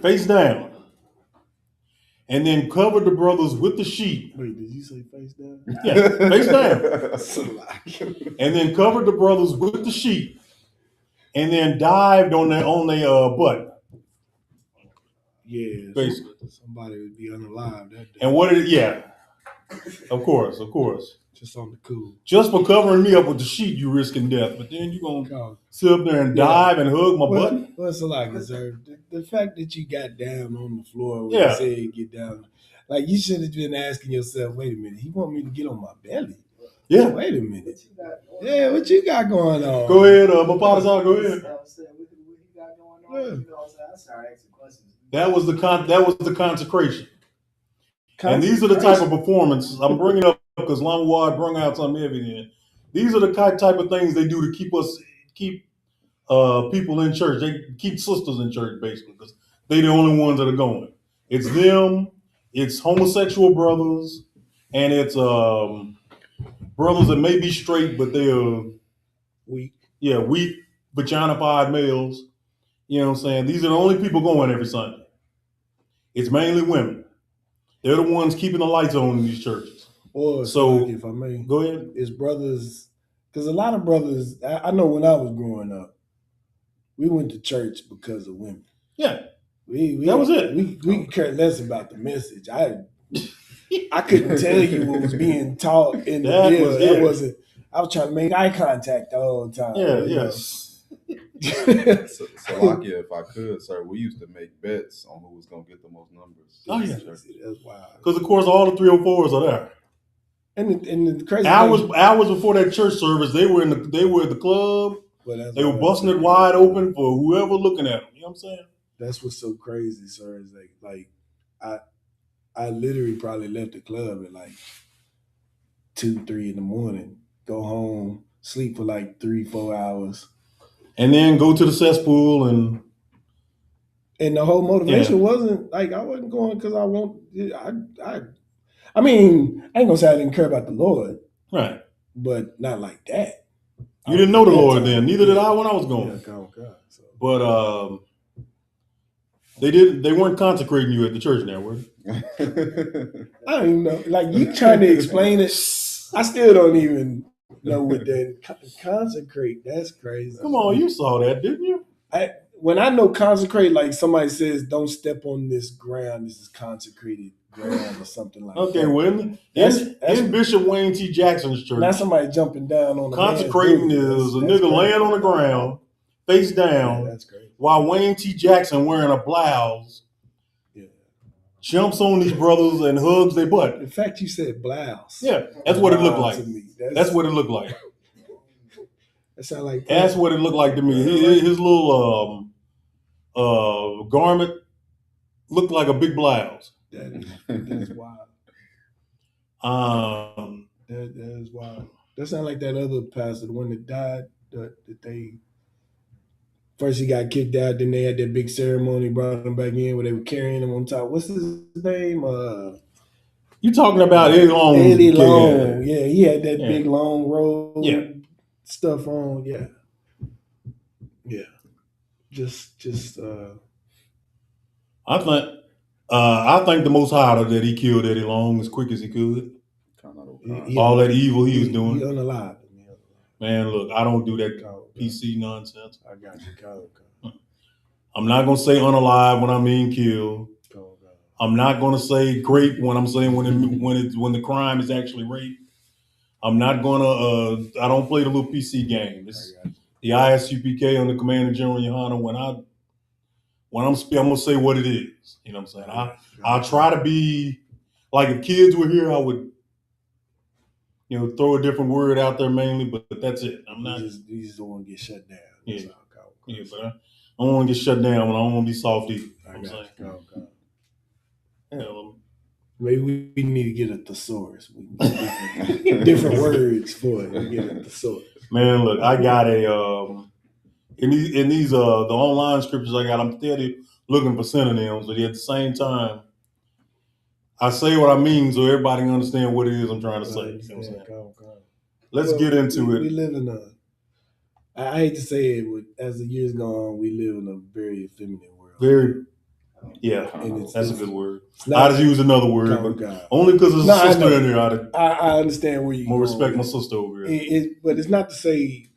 face down. And then covered the brothers with the sheet. Wait, did you say face down? Yeah, face down. And then covered the brothers with the sheet. And then dived on their butt. Yeah, basically. Somebody would be unalive that day. And what did it? Yeah, of course. Just on the cool. Just for covering me up with the sheet, you risking death. But then you gonna sit up there and dive and hug my butt. Well, it's a lot, sir. The fact that you got down on the floor when you said get down, like you should have been asking yourself, wait a minute, he want me to get on my belly. Yeah. Wait a minute. Yeah, what you got going on? Go ahead, Mapadazar, go ahead. That was the consecration. And these are the type of performances I'm bringing up because Lamawad brought out something heavy in. These are the type of things they do to keep people in church. They keep sisters in church, basically, because they're the only ones that are going. It's them, it's homosexual brothers, and it's brothers that may be straight, but they're weak. Yeah, weak, vagina-fied males. You know what I'm saying? These are the only people going every Sunday. It's mainly women. They're the ones keeping the lights on in these churches. Or so, if I may, go ahead. It's brothers, because a lot of brothers. I know when I was growing up, we went to church because of women. Yeah, that was it. We cared less about the message. I couldn't tell you what was being taught in the bill. I was trying to make eye contact the whole time. Yeah, yes. Salakia, if I could, sir, we used to make bets on who was gonna get the most numbers. Oh yeah, that's wild. Because of course all the 304s are there. And the crazy hours before that church service, they were at the club. Well, they were busting it wide open for whoever looking at them. You know what I'm saying? That's what's so crazy, sir. Is like I literally probably left the club at like 2, 3 in the morning. Go home, sleep for like 3, 4 hours, and then go to the cesspool and the whole motivation wasn't like I wasn't going because I want. I mean, I ain't gonna say I didn't care about the Lord, right? But not like that. You didn't know the Lord then. Neither did I when I was going. Yeah, God. So. But they weren't consecrating you at the church now, were they? I don't even know. Like you trying to explain it, I still don't even know what that consecrate. That's crazy. Come on, you saw that, didn't you? When I know consecrate, like somebody says, don't step on this ground. This is consecrated ground or something like that. Okay, well, in Bishop Wayne T. Jackson's church, not somebody jumping down on the consecrating is a nigga laying on the ground, face down, that's great. While Wayne T. Jackson wearing a blouse, jumps on these brothers and hugs their butt. The fact you said blouse. Yeah, that's what it looked like. To me. That's what it looked like. That sound like. That's what it looked like to me. His little garment looked like a big blouse. That's wild. That is wild. That sounds like that other pastor, the one that died. That they first he got kicked out, then they had that big ceremony, brought him back in where they were carrying him on top. What's his name? You talking about Eddie Long? Eddie Long. Yeah, he had that big long robe stuff on. Yeah. Just I think the Most High that he killed Eddie Long as quick as he could. All that evil he was doing. He unalive. Man, look, I don't do that PC nonsense. I got you. I'm not gonna say unalive when I mean kill. I'm not gonna say grape when I'm saying when the crime is actually rape. I'm not gonna. I don't play the little PC game. It's the ISUPK on the Commander General Yohana. When I'm gonna say what it is. You know what I'm saying? I'll try to be like if kids were here, I would, throw a different word out there mainly, but that's it. I'm not. You just don't want to get shut down. Yeah, but I don't want to get shut down when I don't want to be soft either. Maybe we need to get a thesaurus. Different words for it. We get a thesaurus. Man, look, I got in these the online scriptures I got. I'm steady looking for synonyms, but at the same time, I say what I mean so everybody can understand what it is I'm trying to say. You know what I'm saying? Let's get into it. We live in I hate to say it, but as the years go on, we live in a very feminine world. And that's a good word. I just use another word, but only because there's a sister in here. I understand where you're more respect my sister over here. But it's not to say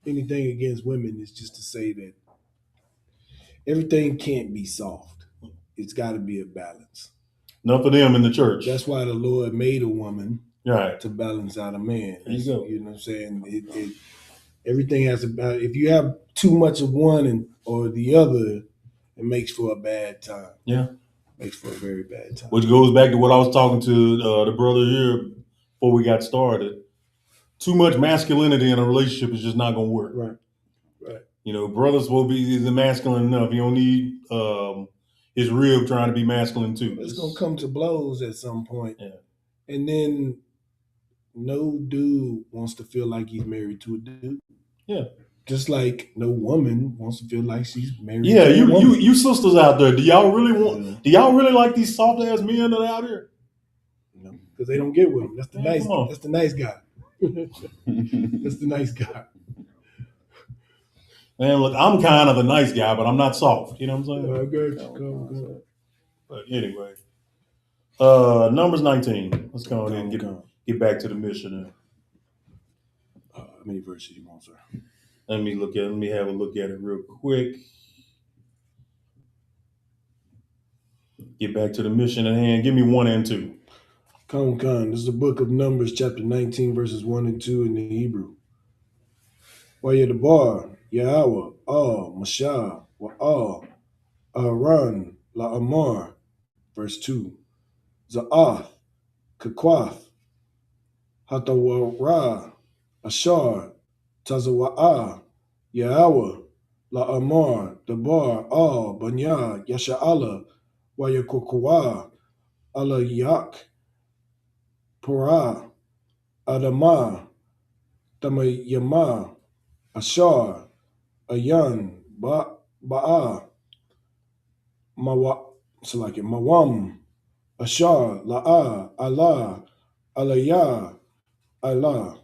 anything against women. It's just to say that everything can't be soft. It's got to be a balance. Not for them in the church. That's why the Lord made a woman to balance out a man. There you go. You know what I'm saying? Everything has if you have too much of one or the other, it makes for a bad time. Yeah. Makes for a very bad time. Which goes back to what I was talking to the brother here before we got started. Too much masculinity in a relationship is just not going to work. Right. Brothers will be masculine enough. You don't need his rib trying to be masculine too. It's going to come to blows at some point. Yeah. And then no dude wants to feel like he's married to a dude. Yeah. Just like no woman wants to feel like she's married. Yeah, to a woman. You sisters out there, do y'all really like these soft ass men that are out here? No, because they don't get with them. That's the nice. That's the nice guy. That's the nice guy. Man, look, I'm kind of the nice guy, but I'm not soft. You know what I'm saying? I got you. But anyway, Numbers 19. Let's go ahead and get back to the mission. How many verses you want, sir? Let me have a look at it real quick. Get back to the mission at hand. Give me 1 and 2. Come, this is the book of Numbers, chapter 19, verses 1 and 2 in the Hebrew. Wayadabar, Yahweh, Mashah, Wa'ah, Aaron, La'amar, verse 2. Za'ath, Kakwath, Hatawara, Ashar, Tazawa'ah, Yahweh, La'amar, Dabar, Banya, Yasha'ala, Wayakokwa, Allah Yak, Porah, Adamah, Tamayama, Ashar, Ayan, Ba'a, Mawam, Ashar, La'a, Allah, Alaya, Allah.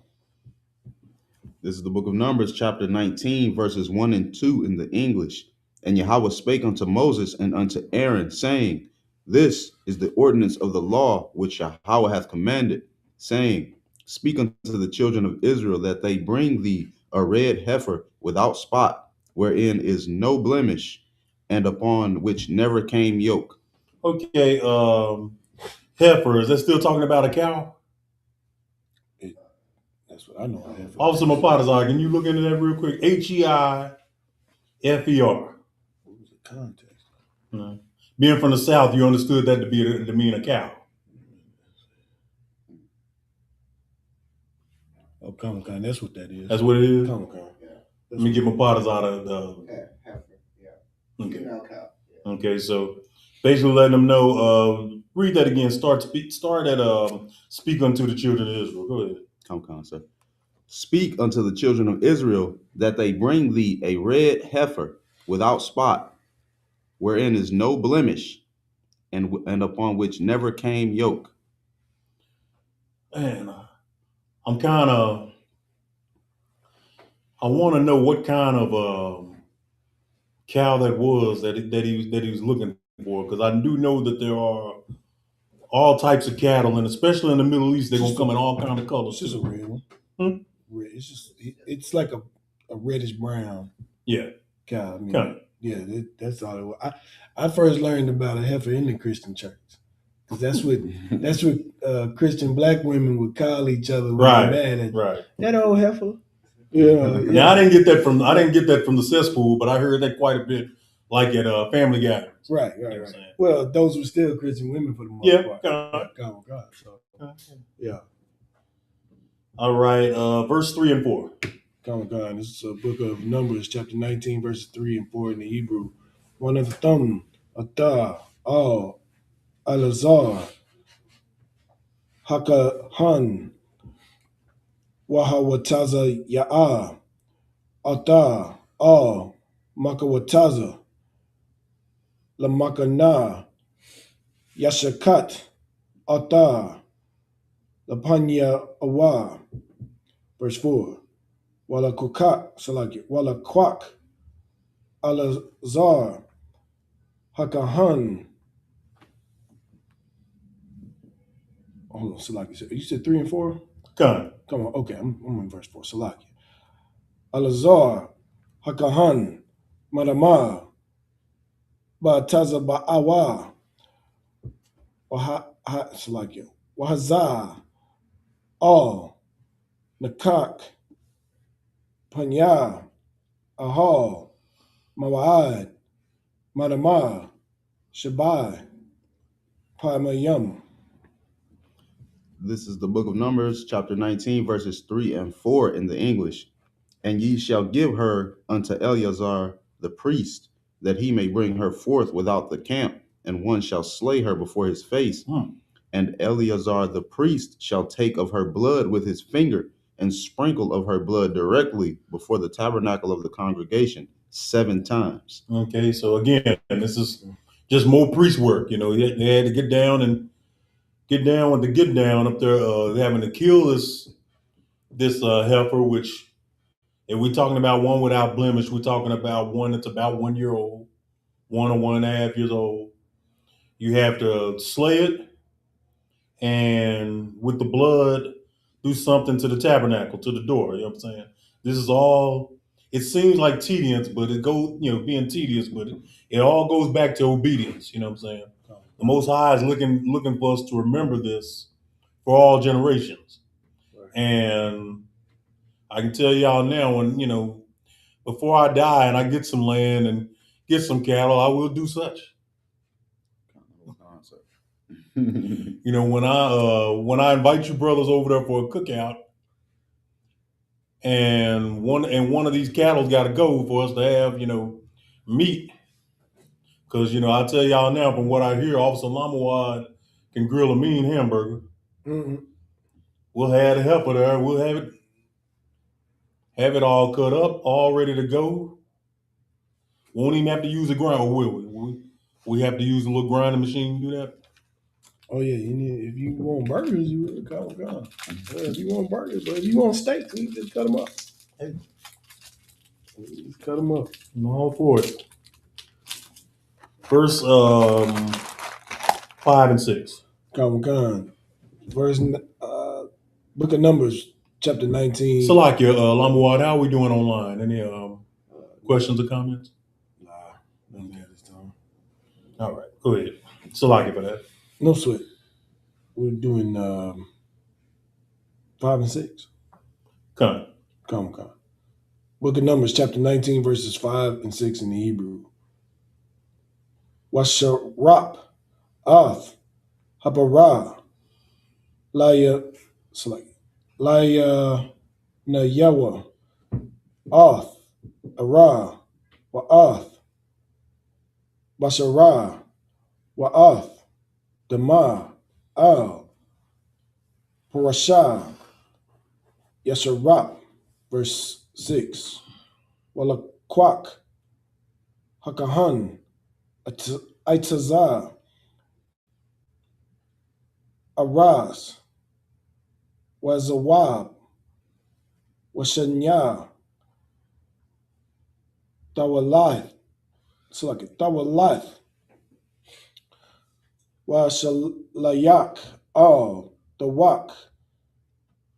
This is the book of Numbers, chapter 19, verses 1 and 2 in the English. And Yahweh spake unto Moses and unto Aaron, saying, This is the ordinance of the law which Yahweh hath commanded, saying, Speak unto the children of Israel that they bring thee a red heifer without spot, wherein is no blemish, and upon which never came yoke. Okay, heifer, is that still talking about a cow? That's what I know. Officer Mapatazar, can you look into that real quick? Heifer. What was the context? Being from the South, you understood that to mean a cow. Oh, come, that's what that is. That's what it is? Come. Yeah. Let me get Mapatazar Heifer. Yeah. Okay. Female cow. Yeah. Okay, so basically letting them know, read that again. Start at speak unto the children of Israel. Go ahead. Come, sir. Speak unto the children of Israel that they bring thee a red heifer without spot, wherein is no blemish, and upon which never came yoke. Man, I want to know what kind of cow that was that he was looking for, because I do know that there are all types of cattle, and especially in the Middle East, they're gonna come in all kind of colors. It's just a red one. Red. It's like a reddish brown. Yeah. Cow. I mean, yeah, that's all it was. I first learned about a heifer in the Christian church, because that's what Christian black women would call each other when they're mad at right. That old heifer. Yeah. Now I didn't get that from the cesspool, but I heard that quite a bit, like at family gatherings. Right. Well, those were still Christian women for the most part. God. So, yeah. All right, verse 3 and 4. This is a book of Numbers, chapter 19, verses 3 and 4 in the Hebrew. One of the thumb, Atah, Al, Alazar, Hakahan, Wahawataza Ya'a, Atah, Al, Makawataza, Lamakana, Yashakat, Atah, Lapanya Awa. Verse 4. Wala Kwak, Alazar, Hakahan. Hold on, Salaki. You said 3 and 4? Come on. Okay, I'm in verse 4. Salaki. Alazar, Hakahan, Madama, Ba'taza Ba'awa, Salaki. Wahazah, Al, Nakak, Panya, Ahal, Mawa'ad, Madama, Shabai, Pamayam. This is the book of Numbers, chapter 19, verses 3 and 4 in the English. And ye shall give her unto Eleazar the priest, that he may bring her forth without the camp, and one shall slay her before his face. And Eleazar the priest shall take of her blood with his finger, and sprinkle of her blood directly before the tabernacle of the congregation 7 times. Okay, so again, this is just more priest work. They had to get down with the get down up there, having to kill this heifer, which, if we're talking about one without blemish, we're talking about one that's about 1 year old, 1 or 1.5 years old. You have to slay it, and with the blood, do something to the tabernacle, to the door. You know what I'm saying? This is all, it seems like tedious, but it goes, being tedious, but it all goes back to obedience. You know what I'm saying? The Most High is looking for us to remember this for all generations. Right. And I can tell y'all now, when, before I die and I get some land and get some cattle, I will do such. When I invite you brothers over there for a cookout, and one of these cattle's got to go for us to have meat, because I tell y'all now, from what I hear, Officer Lamawad can grill a mean hamburger. Mm-hmm. We'll have the helper there. We'll have it all cut up, all ready to go. Won't even have to use a grinder, will we? We have to use a little grinding machine to do that. Oh yeah, if you want burgers, you really come. If you want burgers, but if you want steak, we just cut them up. Hey, just cut them up. I'm all for it. Verse 5 and 6. Come. Verse Book of Numbers, chapter 19. Salakia, Lamawad, how are we doing online? Any questions or comments? Nah, nothing at this time. All right, go ahead. Salakia for that. No sweat. We're doing 5 and 6. Come. Book of Numbers, chapter 19, verses 5 and 6 in the Hebrew. Washarap, Ath, Habarah, Laya, Nayawa, Ath, Arah, Wa'ath, Basharah, Wa'ath, Dama, Al, Parashah, Yasharap, verse 6. Walakwak, Hakahan, Aitazah, Araz, Wazawab, Washanya, Tawalath, Washalayak, Al, Dawak,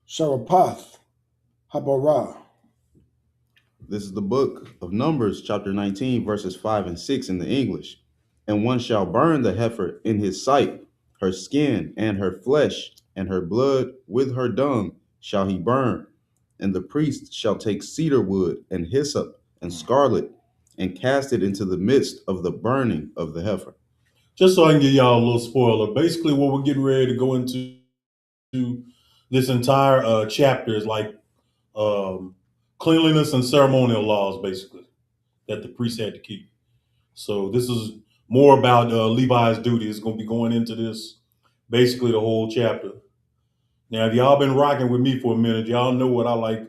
Sharapath, Habarah. This is the book of Numbers, chapter 19, verses 5 and 6 in the English. And one shall burn the heifer in his sight, her skin and her flesh, and her blood with her dung shall he burn. And the priest shall take cedar wood and hyssop and scarlet and cast it into the midst of the burning of the heifer. Just so I can give y'all a little spoiler, basically what we're getting ready to go into this entire chapter is like cleanliness and ceremonial laws, basically, that the priest had to keep. So this is more about Levi's duty. It's going to be going into this, basically the whole chapter. Now, if y'all been rocking with me for a minute, y'all know what I like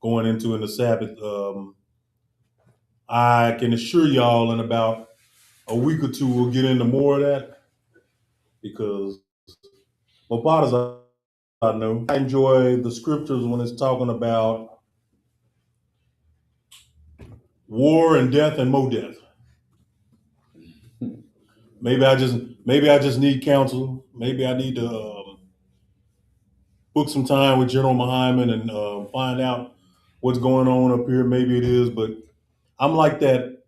going into in the Sabbath. I can assure y'all in about a week or two, we'll get into more of that, because my part is I know I enjoy the scriptures when it's talking about war and death and more death. Maybe I just need counsel. Maybe I need to book some time with General Muhammad and find out what's going on up here. Maybe it is, but I'm like that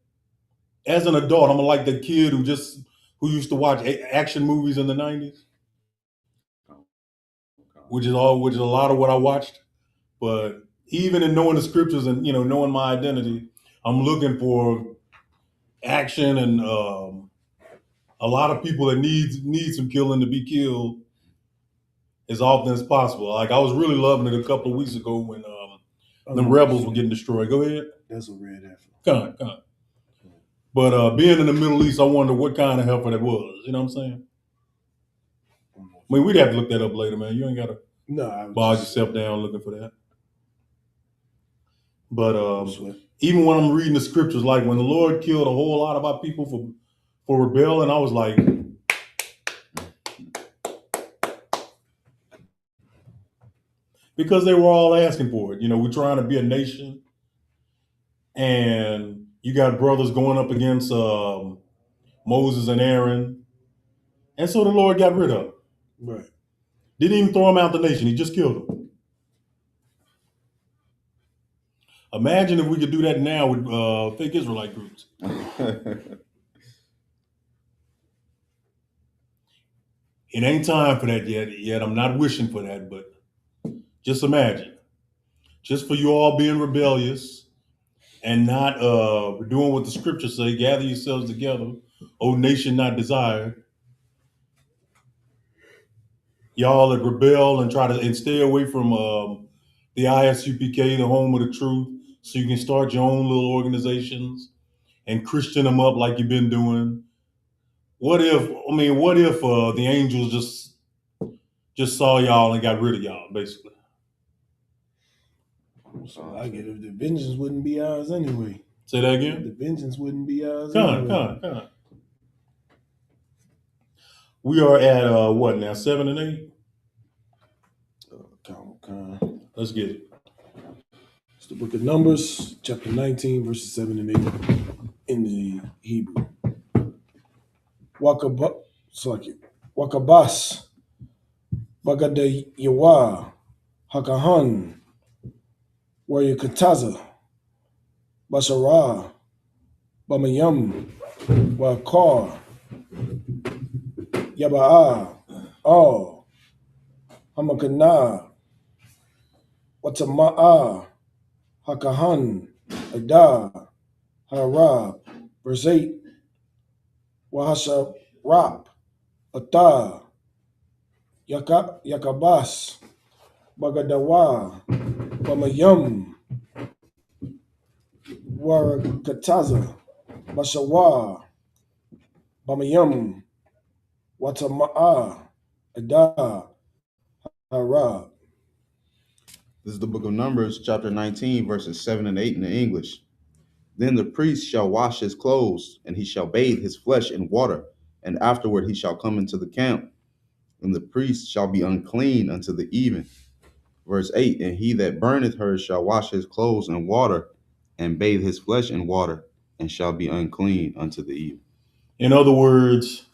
as an adult. I'm like the kid who used to watch action movies in the 90s, which is a lot of what I watched. But even in knowing the scriptures and knowing my identity, I'm looking for action and a lot of people that need some killing to be killed as often as possible. Like I was really loving it a couple of weeks ago when the rebels were getting destroyed. Go ahead. That's a red heifer. Come on. But being in the Middle East, I wonder what kind of heifer that was. You know what I'm saying? I mean, we'd have to look that up later, man. You ain't got to bog yourself down looking for that. But even when I'm reading the scriptures, like when the Lord killed a whole lot of our people for rebelling, I was like, because they were all asking for it. We're trying to be a nation, and you got brothers going up against Moses and Aaron, and so the Lord got rid of them. Right. Didn't even throw them out the nation. He just killed them. Imagine if we could do that now with fake Israelite groups. It ain't time for that yet. I'm not wishing for that, but just imagine. Just for you all being rebellious and not doing what the scriptures say, gather yourselves together, O nation not desired. Y'all that rebel and try to stay away from the ISUPK, the home of the truth, so you can start your own little organizations and Christian them up like you've been doing. What if the angels just saw y'all and got rid of y'all, basically? So I get it. The vengeance wouldn't be ours anyway. Say that again? The vengeance wouldn't be ours Come anyway. on. We are at what now? 7 and 8? Let's get it. It's the book of Numbers, chapter 19, verses 7 and 8 in the Hebrew. Wakabas, Bagada Yawa, Hakahan, Warrior Bashara, Bamayam, Wakar, Yaba'a, Al, Hamakana, Watama'a, Hakahan, Ada, Harab, Berzait, Wahasharap, Ata, Yakabas, Bagadawa, Bamayam, Warakataza, Bashawa, Bamayam, Watama'a, Ada, Harab. This is the book of Numbers, chapter 19, verses 7 and 8 in the English. Then the priest shall wash his clothes, and he shall bathe his flesh in water, and afterward he shall come into the camp, and the priest shall be unclean unto the even. Verse 8, and he that burneth her shall wash his clothes in water, and bathe his flesh in water, and shall be unclean unto the even. In other words,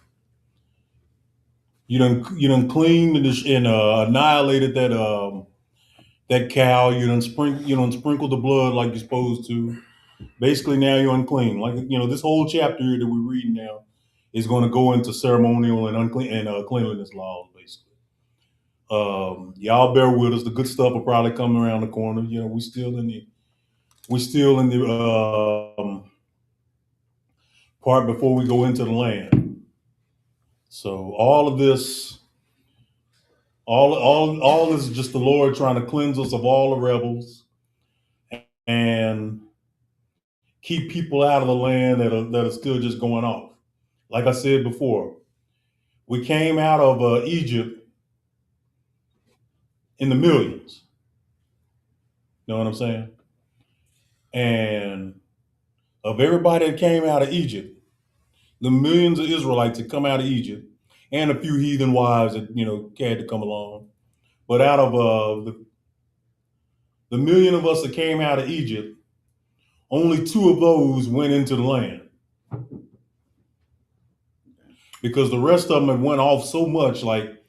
you done cleaned and annihilated that cow. You done sprinkled the blood like you're supposed to. Basically, now you're unclean. Like this whole chapter here that we're reading now is going to go into ceremonial and cleanliness laws, basically. Y'all bear with us. The good stuff will probably come around the corner. We're still in the part before we go into the land. So all of this, all this is just the Lord trying to cleanse us of all the rebels and keep people out of the land that are still just going off. Like I said before, we came out of Egypt in the millions. You know what I'm saying? And of everybody that came out of Egypt, the millions of Israelites that come out of Egypt, and a few heathen wives that had to come along. But out of the million of us that came out of Egypt, only 2 of those went into the land, because the rest of them had went off so much. Like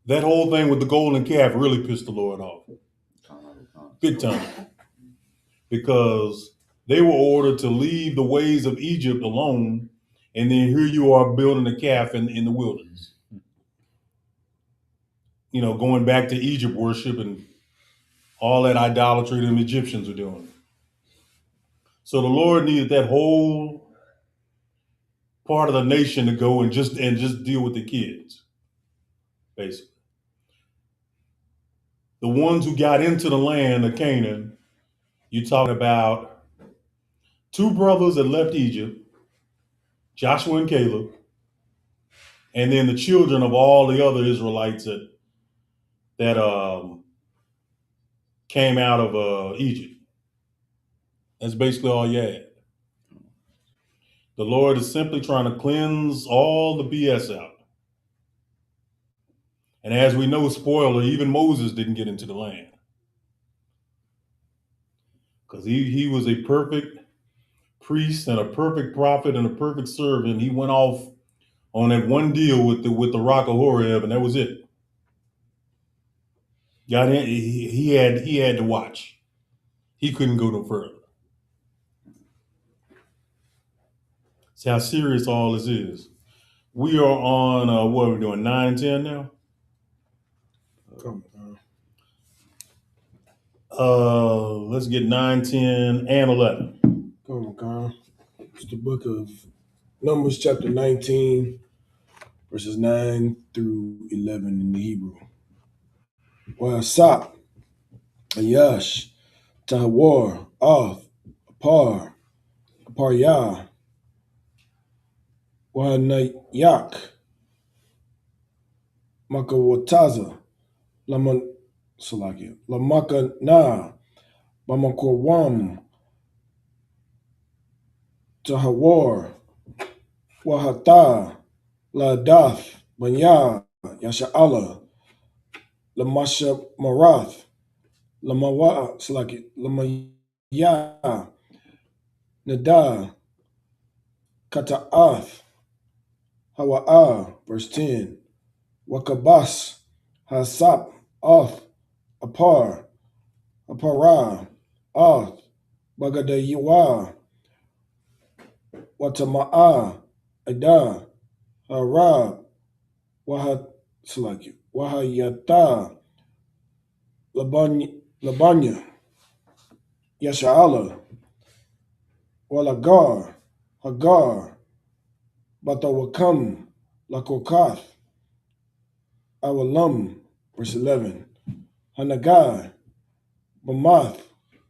that whole thing with the golden calf really pissed the Lord off, big time, because they were ordered to leave the ways of Egypt alone, and then here you are building a calf in the wilderness. Going back to Egypt worship and all that idolatry the Egyptians are doing. So the Lord needed that whole part of the nation to go and just deal with the kids, basically. The ones who got into the land of Canaan, you're talking about 2 brothers that left Egypt, Joshua and Caleb, and then the children of all the other Israelites that came out of Egypt. That's basically all you had. The Lord is simply trying to cleanse all the BS out. And as we know, spoiler, even Moses didn't get into the land, because he was a perfect priest and a perfect prophet and a perfect servant. He went off on that one deal with the rock of Horeb, and that was it. God, he had to watch. He couldn't go no further. See how serious all this is. We are on, what are we doing, 9 and 10 now? Come on. Let's get 9, 10, and 11. Come on, Kyle. It's the book of Numbers, chapter 19, verses 9 through 11 in the Hebrew. Wa'asap, Ayash, Tahawar, Oth, Apar, Aparyah, Wahanayak, Makawataza, Lamakana, Bamakorwam, Tahawar, Wahata, Ladath, Banya, Yasha'ala, Lamasha Marath, Lamaya, Nada, Kata'ath, Hawa'ah, verse 10, Wakabas, Hasap, Oth, Apar, Aparah, Oth, Bagadayiwa, Watama'ah, Ada, Harab, Wahayata, Labanya, Yasha'ala, Walagar, Hagar, Batawakam, Lakokath, Awalam, verse 11, Hanagai, Bamath,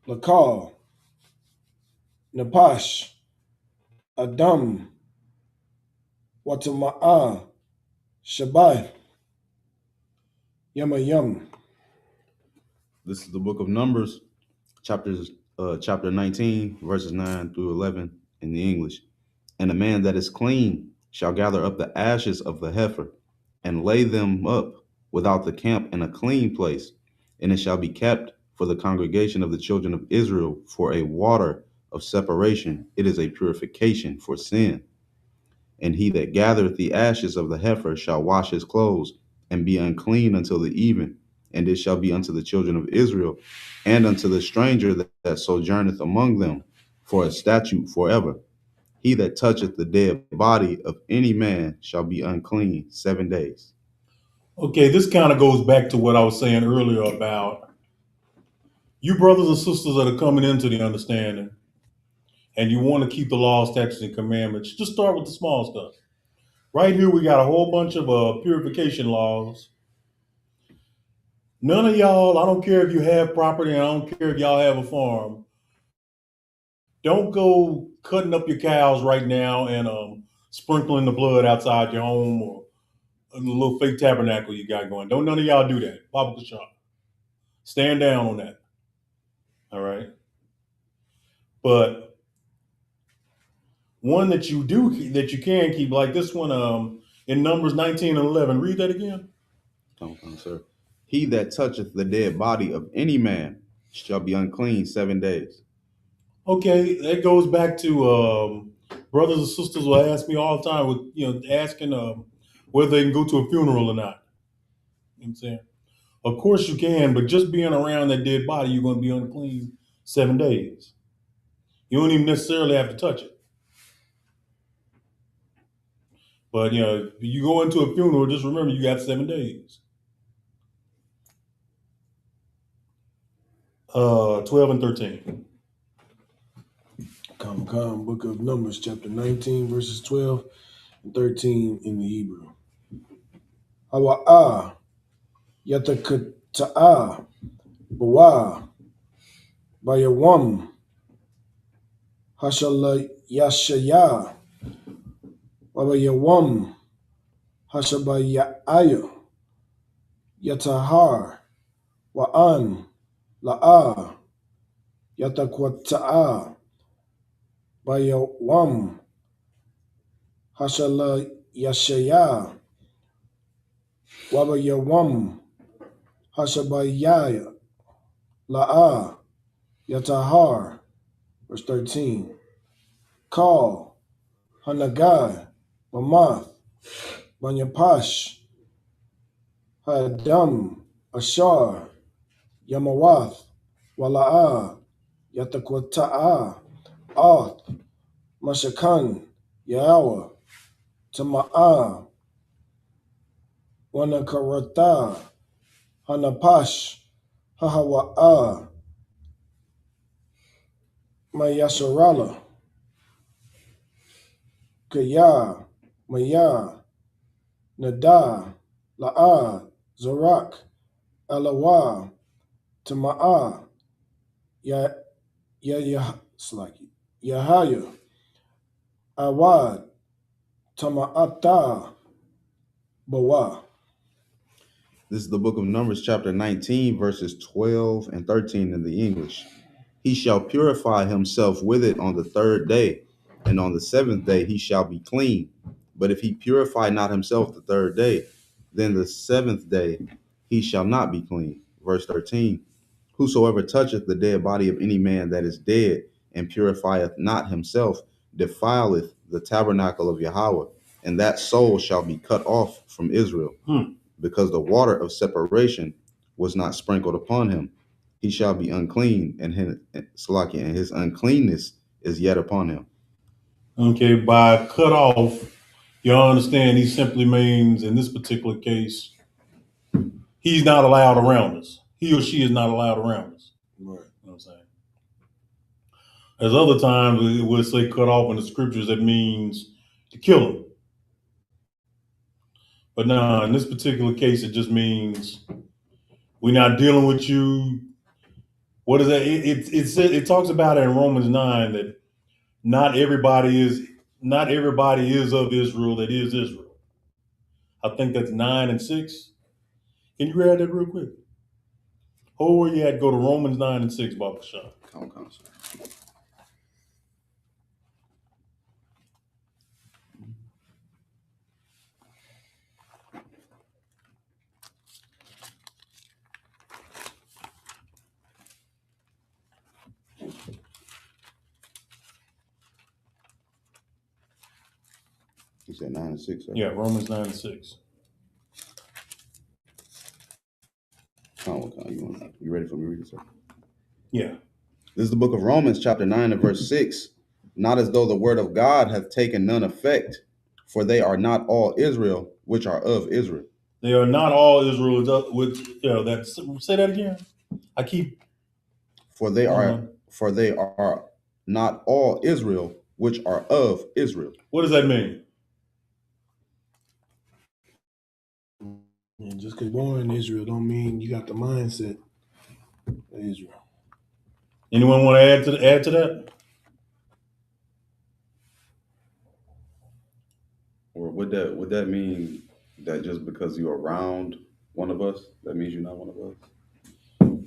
Lakal, Napash, Adam, Watama'ah, Shabbat, Yamayam. This is the book of Numbers, chapter 19, verses 9 through 11 in the English. And a man that is clean shall gather up the ashes of the heifer and lay them up without the camp in a clean place, and it shall be kept for the congregation of the children of Israel for a water of separation. It is a purification for sin. And he that gathereth the ashes of the heifer shall wash his clothes and be unclean until the even. And it shall be unto the children of Israel and unto the stranger that sojourneth among them for a statute forever. He that toucheth the dead body of any man shall be unclean 7 days. Okay, this kind of goes back to what I was saying earlier about you brothers and sisters that are coming into the understanding and you want to keep the laws, statutes, and commandments. Just start with the small stuff. Right here, we got a whole bunch of purification laws. None of y'all, I don't care if you have property, and I don't care if y'all have a farm, don't go cutting up your cows right now and sprinkling the blood outside your home or a little fake tabernacle you got going. Don't none of y'all do that. Papa Kashan. Stand down on that. All right. But one that you that you can keep, like this one in Numbers 19 and 11. Read that again. Come, sir. He that toucheth the dead body of any man shall be unclean 7 days. Okay, that goes back to brothers and sisters will ask me all the time with asking whether they can go to a funeral or not. You know what I'm saying? Of course you can, but just being around that dead body, you're going to be unclean 7 days. You don't even necessarily have to touch it. But you go into a funeral, just remember you got 7 days. 12 and 13. Come, book of Numbers, chapter 19, verses 12 and 13 in the Hebrew. Hawa'ah, Yatakata'ah, Bawa, Bayawam, Hashalayashaya, Wabayawam, Hashabayaya, Yatahar, Wa'an, La'ah, Yatakwata'ah, Bayawam, Hashalayashaya, Wabayawam, Hashabayaya, La'ah, Yatahar, verse 13. Call, Hanagai, Mamath, Banyapash, Hadam, Ashar, Yamawath, Wala'ah, Yatakwata'ah, Oth, Mashakan, Yahweh, Tama'a, Wanakarata, Hanapash, Hahawa'a, Mayasharala, Kaya, Maya, Nada, La'a, Zorak, Alawa, Tama'a, Yahaya, Awad, Tama'ata, Bawa. This is the book of Numbers, chapter 19, verses 12 and 13 in the English. He shall purify himself with it on the third day, and on the seventh day he shall be clean. But if he purify not himself the third day, then the seventh day he shall not be clean. Verse 13. Whosoever toucheth the dead body of any man that is dead, and purifieth not himself, defileth the tabernacle of Yahweh, and that soul shall be cut off from Israel, because the water of separation was not sprinkled upon him. He shall be unclean, and his uncleanness is yet upon him. Okay, by cut off, you understand he simply means, in this particular case, he's not allowed around us. He or she is not allowed around us. Right. You know what I'm saying? As other times, we would say cut off in the scriptures, that means to kill him. But no, in this particular case, it just means we're not dealing with you. What is that? It talks about it in Romans 9 that not everybody is of Israel that is Israel. I think that's 9 and 6. Can you grab that real quick? Hold where you at, go to Romans 9 and 6, Baba Shah. You said 9 and 6, right? Yeah, Romans 9 and 6. You ready for me to read it, sir? Yeah. This is the book of Romans, chapter 9 and verse 6. Not as though the word of God hath taken none effect, for they are not all Israel which are of Israel. They are not all Israel say that again. For they are not all Israel which are of Israel. What does that mean? And just because born in Israel don't mean you got the mindset of Israel. Anyone want to add to that? Or would that mean that just because you're around one of us, that means you're not one of us?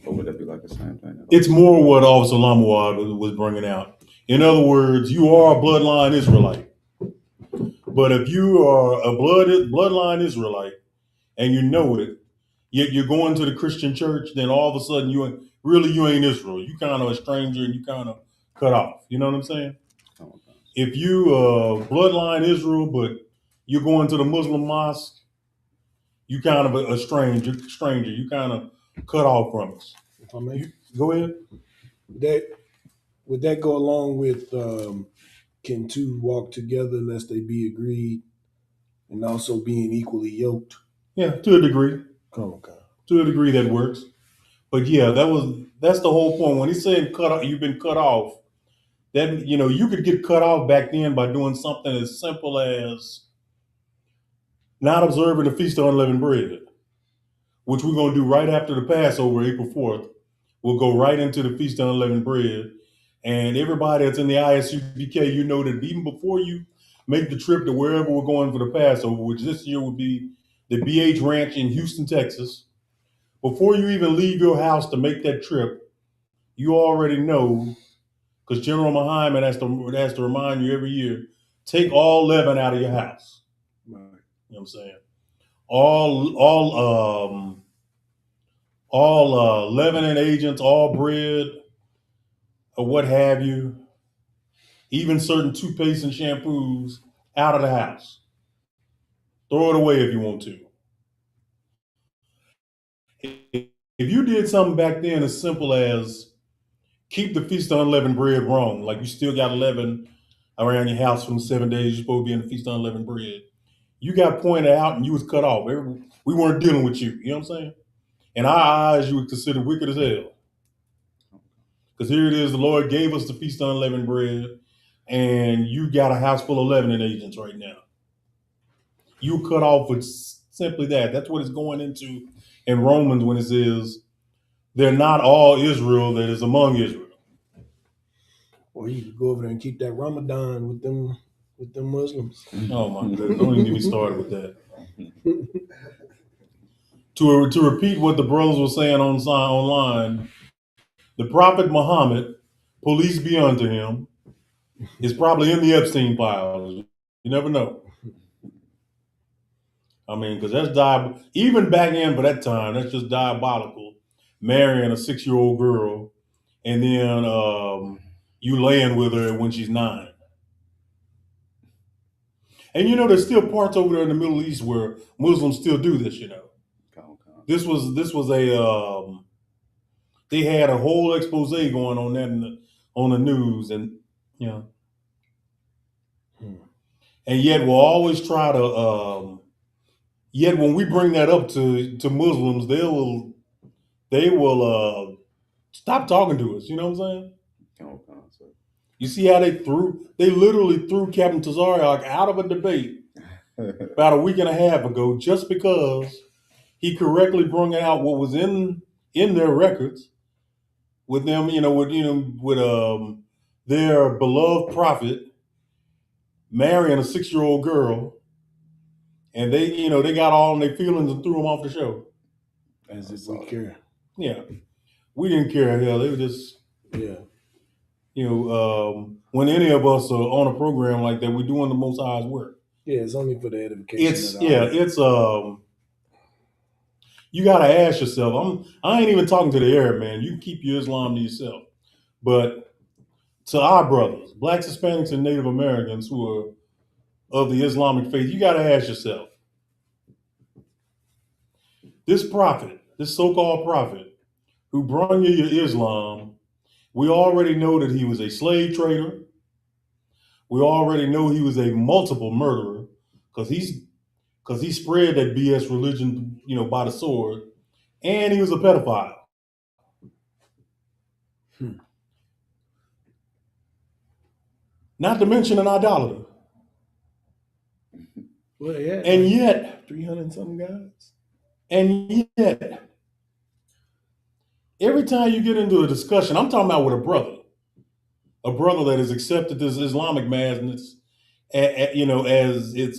Or would that be like the same thing? It's more what Officer Lamawad was bringing out. In other words, you are a bloodline Israelite. But if you are a bloodline Israelite and you know it, yet you're going to the Christian church, then all of a sudden you ain't Israel. You kind of a stranger and you kind of cut off. You know what I'm saying? If you bloodline Israel, but you're going to the Muslim mosque, you kind of a stranger. You kind of cut off from us. If I may, Go ahead. Would that go along with can two walk together lest they be agreed, and also being equally yoked? Yeah, to a degree. Okay. To a degree that works. But yeah, that's the whole point. When he's saying cut off, you've been cut off. That you could get cut off back then by doing something as simple as not observing the Feast of Unleavened Bread, which we're going to do right after the Passover, April 4th. We'll go right into the Feast of Unleavened Bread. And everybody that's in the ISUPK, you know that even before you make the trip to wherever we're going for the Passover, which this year would be the BH Ranch in Houston, Texas, before you even leave your house to make that trip, you already know, because General Muhammad has to remind you every year, take all leaven out of your house. Right. You know what I'm saying? All leavening agents, all bread, or what have you, even certain toothpaste and shampoos out of the house. Throw it away if you want to. If you did something back then as simple as keep the Feast of Unleavened Bread wrong, like you still got leaven around your house from the 7 days you're supposed to be in the Feast of Unleavened Bread, You got pointed out and you was cut off. We weren't dealing with you. You know what I'm saying? In our eyes, you were considered wicked as hell. Because here it is, the Lord gave us the feast of unleavened bread, and you got a house full of leavening agents right now. You cut off with simply that. That's what it's going into in Romans when it says, they're not all Israel that is among Israel. Or you could go over there and keep that Ramadan with them Muslims. Oh my goodness, don't even get me started with that. To repeat what the brothers were saying online, the Prophet Muhammad, police be unto him, is probably in the Epstein files. You never know. I mean, because that's even back in for that time, that's just diabolical. Marrying a 6-year-old girl and then you laying with her when she's 9. And you know, there's still parts over there in the Middle East where Muslims still do this. You know, this was a they had a whole expose going on that on the news, and you know, and yet we'll always try to. Yet when we bring that up to Muslims, they will stop talking to us. You know what I'm saying? You see how they literally threw Captain Tazariak out of a debate about a week and a half ago just because he correctly brought out what was in their records with them, with their beloved prophet marrying a 6-year-old girl, and they got all in their feelings and threw him off the show. As if we care. Yeah, we didn't care. Hell, they were just when any of us are on a program like that, we're doing the Most High's work. Yeah, it's only for the edification. It's you got to ask yourself. I ain't even talking to the Arab man. You can keep your Islam to yourself, but to our brothers, Blacks, Hispanics, and Native Americans who are of the Islamic faith, you got to ask yourself: this prophet, this so-called prophet, who brought you your Islam, we already know that he was a slave trader. We already know he was a multiple murderer because he spread that BS religion, by the sword, and he was a pedophile. Not to mention an idolater. Well, yeah. And yet 300 something guys. And yet, every time you get into a discussion, I'm talking about with a brother that has accepted this Islamic madness, as it's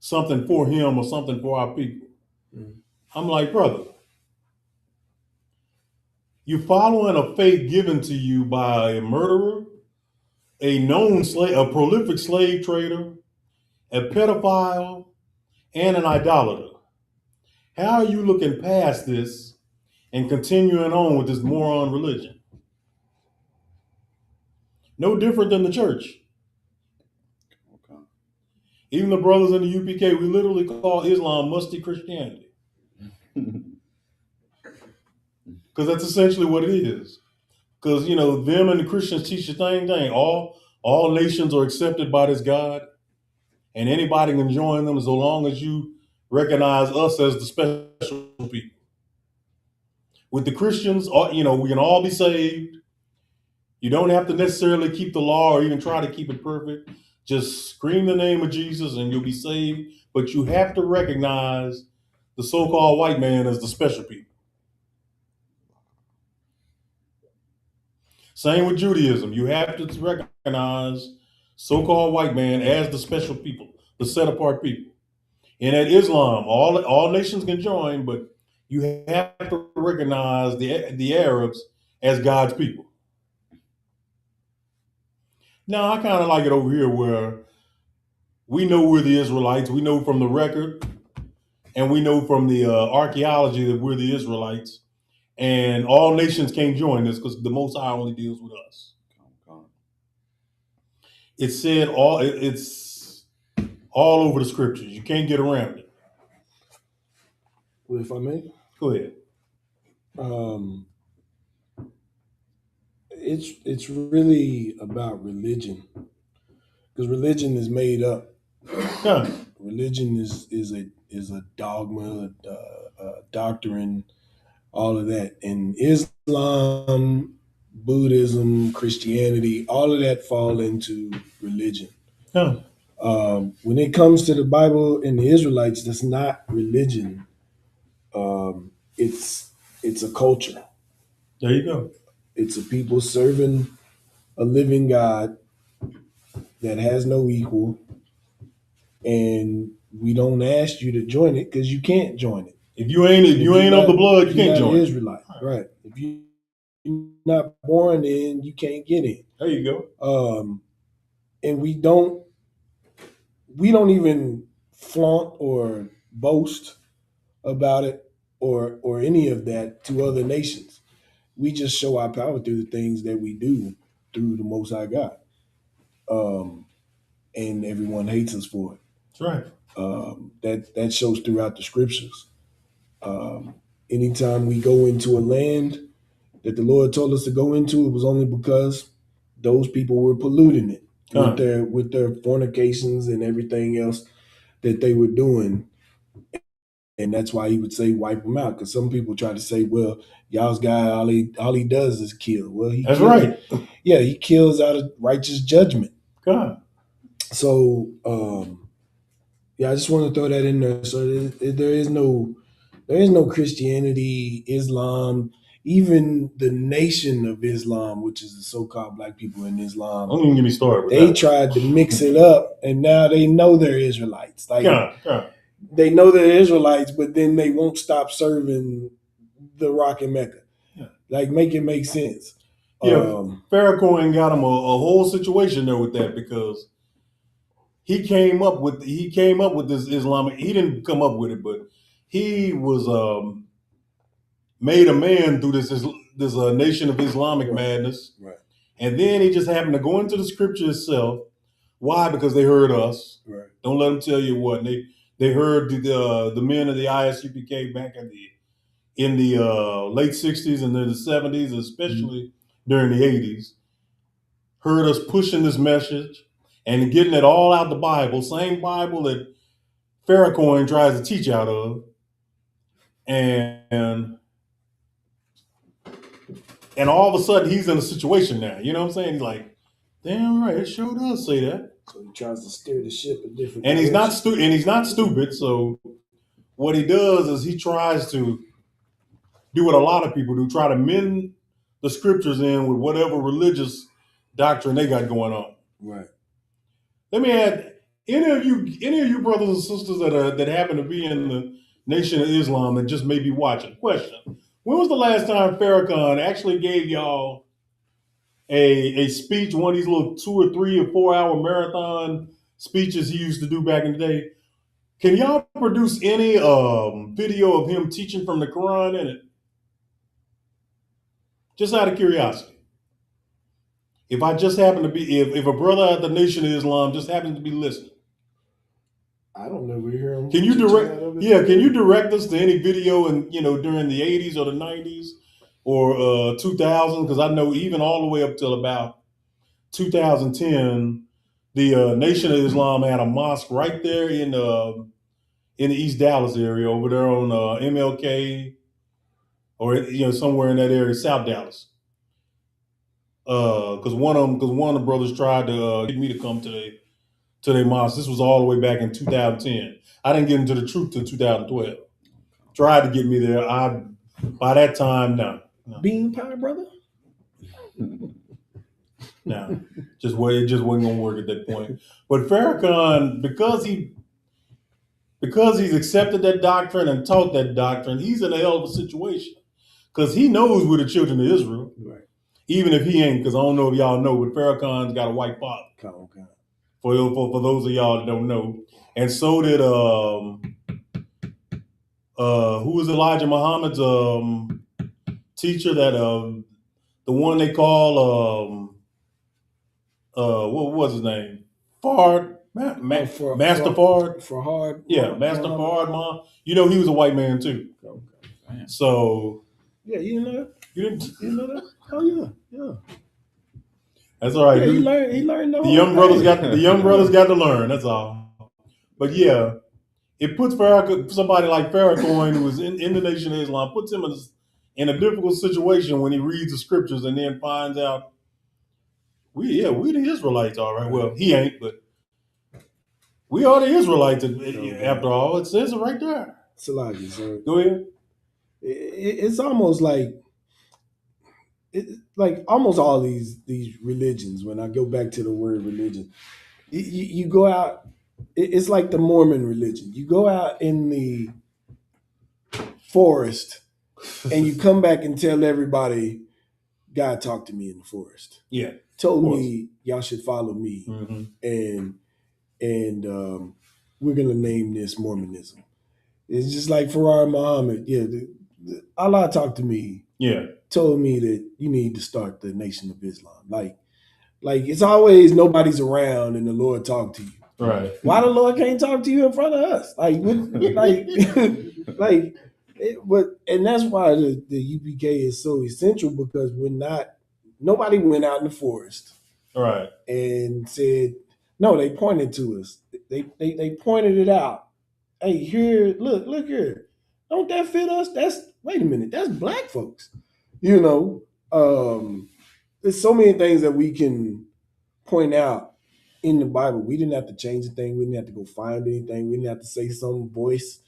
something for him or something for our people. I'm like, brother, you're following a faith given to you by a murderer, a known slave, a prolific slave trader, a pedophile, and an idolater. How are you looking past this and continuing on with this moron religion? No different than the church. Okay. Even the brothers in the UPK, we literally call Islam musty Christianity. Because that's essentially what it is. Because, them and the Christians teach the same thing. All nations are accepted by this God, and anybody can join them as long as you recognize us as the special people. With the Christians, we can all be saved. You don't have to necessarily keep the law or even try to keep it perfect. Just scream the name of Jesus and you'll be saved. But you have to recognize the so-called white man as the special people. Same with Judaism. You have to recognize so-called white man as the special people, the set-apart people. And at Islam, all nations can join, but you have to recognize the Arabs as God's people. Now, I kind of like it over here where we know we're the Israelites. We know from the record, and we know from the archaeology that we're the Israelites. And all nations can't join this because the Most High only deals with us. It's said it's all over the scriptures. You can't get around it. Well, if I may, go ahead. It's really about religion, because religion is made up. Religion is a dogma, a doctrine, all of that. And Islam, Buddhism, Christianity, all of that fall into religion. When it comes to the Bible and the Israelites, that's not religion. It's a culture. There you go. It's a people serving a living God that has no equal, and we don't ask you to join it because you can't join it. If you ain't of the blood, you can't join it. Israelite, right? If you're not born in, you can't get in. There you go. And we don't even flaunt or boast about it or any of that to other nations. We just show our power through the things that we do through the Most High God. And everyone hates us for it. That's right. That shows throughout the scriptures. Anytime we go into a land that the Lord told us to go into, it was only because those people were polluting it with their fornications and everything else that they were doing. And that's why he would say wipe them out. Because some people try to say, well, y'all's guy, all he does is kill. Well, that's right. Yeah, he kills out of righteous judgment. God. So, I just want to throw that in there. So there is no Christianity, Islam, even the Nation of Islam, which is the so-called black people in Islam. Don't even get me started. They tried to mix it up, and now they know they're Israelites. Like they know they're Israelites, but then they won't stop serving the Rock and Mecca. Yeah. Like make it make sense. Yeah, Farrakhan got him a whole situation there with that because he came up with this Islamic. He didn't come up with it, but he was made a man through this Nation of Islamic madness. Right. And then he just happened to go into the scripture itself. Why? Because they heard us. Right. Don't let them tell you what. They heard the men of the ISUPK back in the late 60s and then the 70s, especially during the 80s. Heard us pushing this message and getting it all out the Bible, same Bible that Farrakhan tries to teach out of. And all of a sudden he's in a situation now. You know what I'm saying? He's like, damn right, it sure does say that. So he tries to steer the ship a different and he's not stupid. So what he does is he tries to do what a lot of people do, try to mend the scriptures in with whatever religious doctrine they got going on. Right. Let me add, any of you brothers and sisters that happen to be in the Nation of Islam that just may be watching, question: when was the last time Farrakhan actually gave y'all a speech, one of these little 2 or 3 or 4 hour marathon speeches he used to do back in the day? Can y'all produce any video of him teaching from the Quran in it? Just out of curiosity. If I just happen to be, if a brother at the Nation of Islam just happens to be listening, I don't ever hear him. Can you direct us to any video during the 80s or the 90s or 2000? Because I know even all the way up till about 2010, the Nation of Islam had a mosque right there in the East Dallas area over there on MLK or somewhere in that area, South Dallas. Because one of the brothers tried to get me to come to their mosque. This was all the way back in 2010. I didn't get into the truth till 2012. Tried to get me there. By that time, no. Bean pie, brother? No. It just wasn't gonna work at that point. But Farrakhan, because he's accepted that doctrine and taught that doctrine, he's in a hell of a situation. Because he knows we're the children of Israel. Right. Even if he ain't, because I don't know if y'all know, but Farrakhan's got a white father. Okay. For those of y'all that don't know. And so did who was Elijah Muhammad's teacher, that the one they call what was his name? Fard. Master Fard. Fard. Yeah, Master Fard, Mom. He was a white man too. Okay. So yeah, you know that? You didn't know that? Oh yeah. That's all right. Yeah, he learned the young brothers got to learn. That's all. But yeah, it puts somebody like Farrakhan, who is in the Nation of Islam, puts him in a difficult situation when he reads the scriptures and then finds out we the Israelites, all right. Well, he ain't, but we are the Israelites after all. It says it right there. Salagi, sir. Go ahead. It's almost like almost all these religions. When I go back to the word religion, you go out. It's like the Mormon religion. You go out in the forest and you come back and tell everybody, God talked to me in the forest. Yeah, told me y'all should follow me, and we're gonna name this Mormonism. It's just like Farrar Muhammad. Yeah, Allah talked to me. Yeah, told me that you need to start the Nation of Islam. Like it's always nobody's around and the Lord talked to you. Right. Why the Lord can't talk to you in front of us? But and that's why the UPK is so essential, because nobody went out in the forest, right, and said no. They pointed to us. They pointed it out. Hey, here, look here. Don't that fit us? Wait a minute. That's black folks. There's so many things that we can point out in the Bible. We didn't have to change a thing. We didn't have to go find anything. We didn't have to say some voice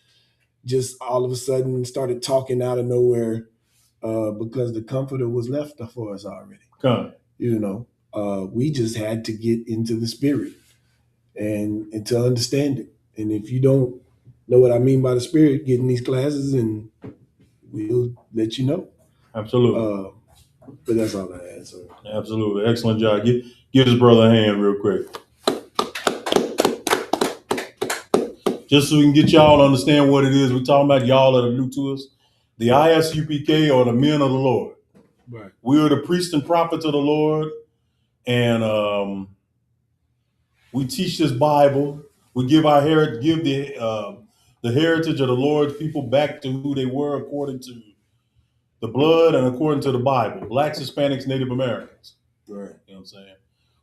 just all of a sudden started talking out of nowhere, because the Comforter was left for us already. We just had to get into the Spirit and to understand it. And if you don't know what I mean by the Spirit, get in these classes and we'll let you know. Absolutely. But that's all I had. So. Absolutely. Excellent job. Give this brother a hand real quick. Just so we can get y'all to understand what it is we're talking about, y'all that are new to us. The ISUPK are the men of the Lord. Right. We are the priests and prophets of the Lord. And we teach this Bible. We give the heritage of the Lord's people back to who they were according to the blood and according to the Bible. Blacks, Hispanics, Native Americans. Right. You know what I'm saying?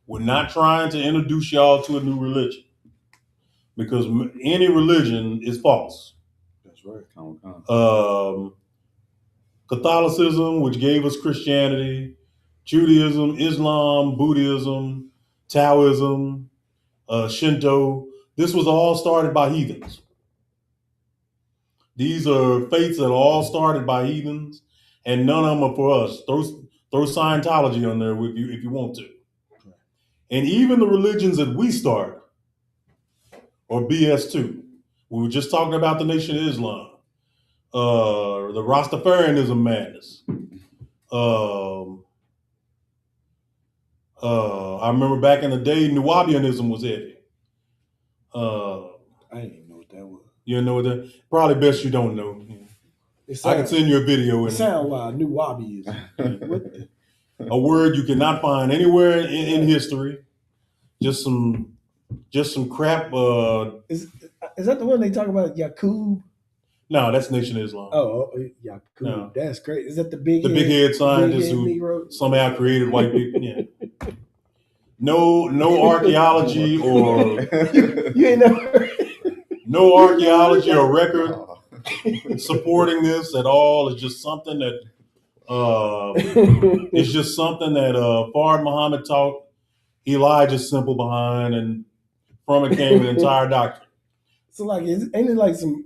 We're not trying to introduce y'all to a new religion, because any religion is false. That's right. Catholicism, which gave us Christianity, Judaism, Islam, Buddhism, Taoism, Shinto. This was all started by heathens. These are faiths that are all started by heathens, and none of them are for us. Throw Scientology on there if you want to. And even the religions that we start are BS too. We were just talking about the Nation of Islam, the Rastafarianism madness. I remember back in the day, Nuwabianism was heavy. I didn't even know what that was. You didn't know what that? Probably best you don't know. I can send you a video. It sounds wild. Nuwabianism. A word you cannot find anywhere in history. Just some crap. Is that the one they talk about, Yaqub? No, that's Nation of Islam. Oh, Yaqub. No. That's great. Is that the big head scientist who somehow created white people? Yeah. No archaeology or you ain't never no archaeology or record supporting this at all. It's just something that Fard Muhammad taught Elijah's simple behind, and from it came an entire doctrine. So ain't it like some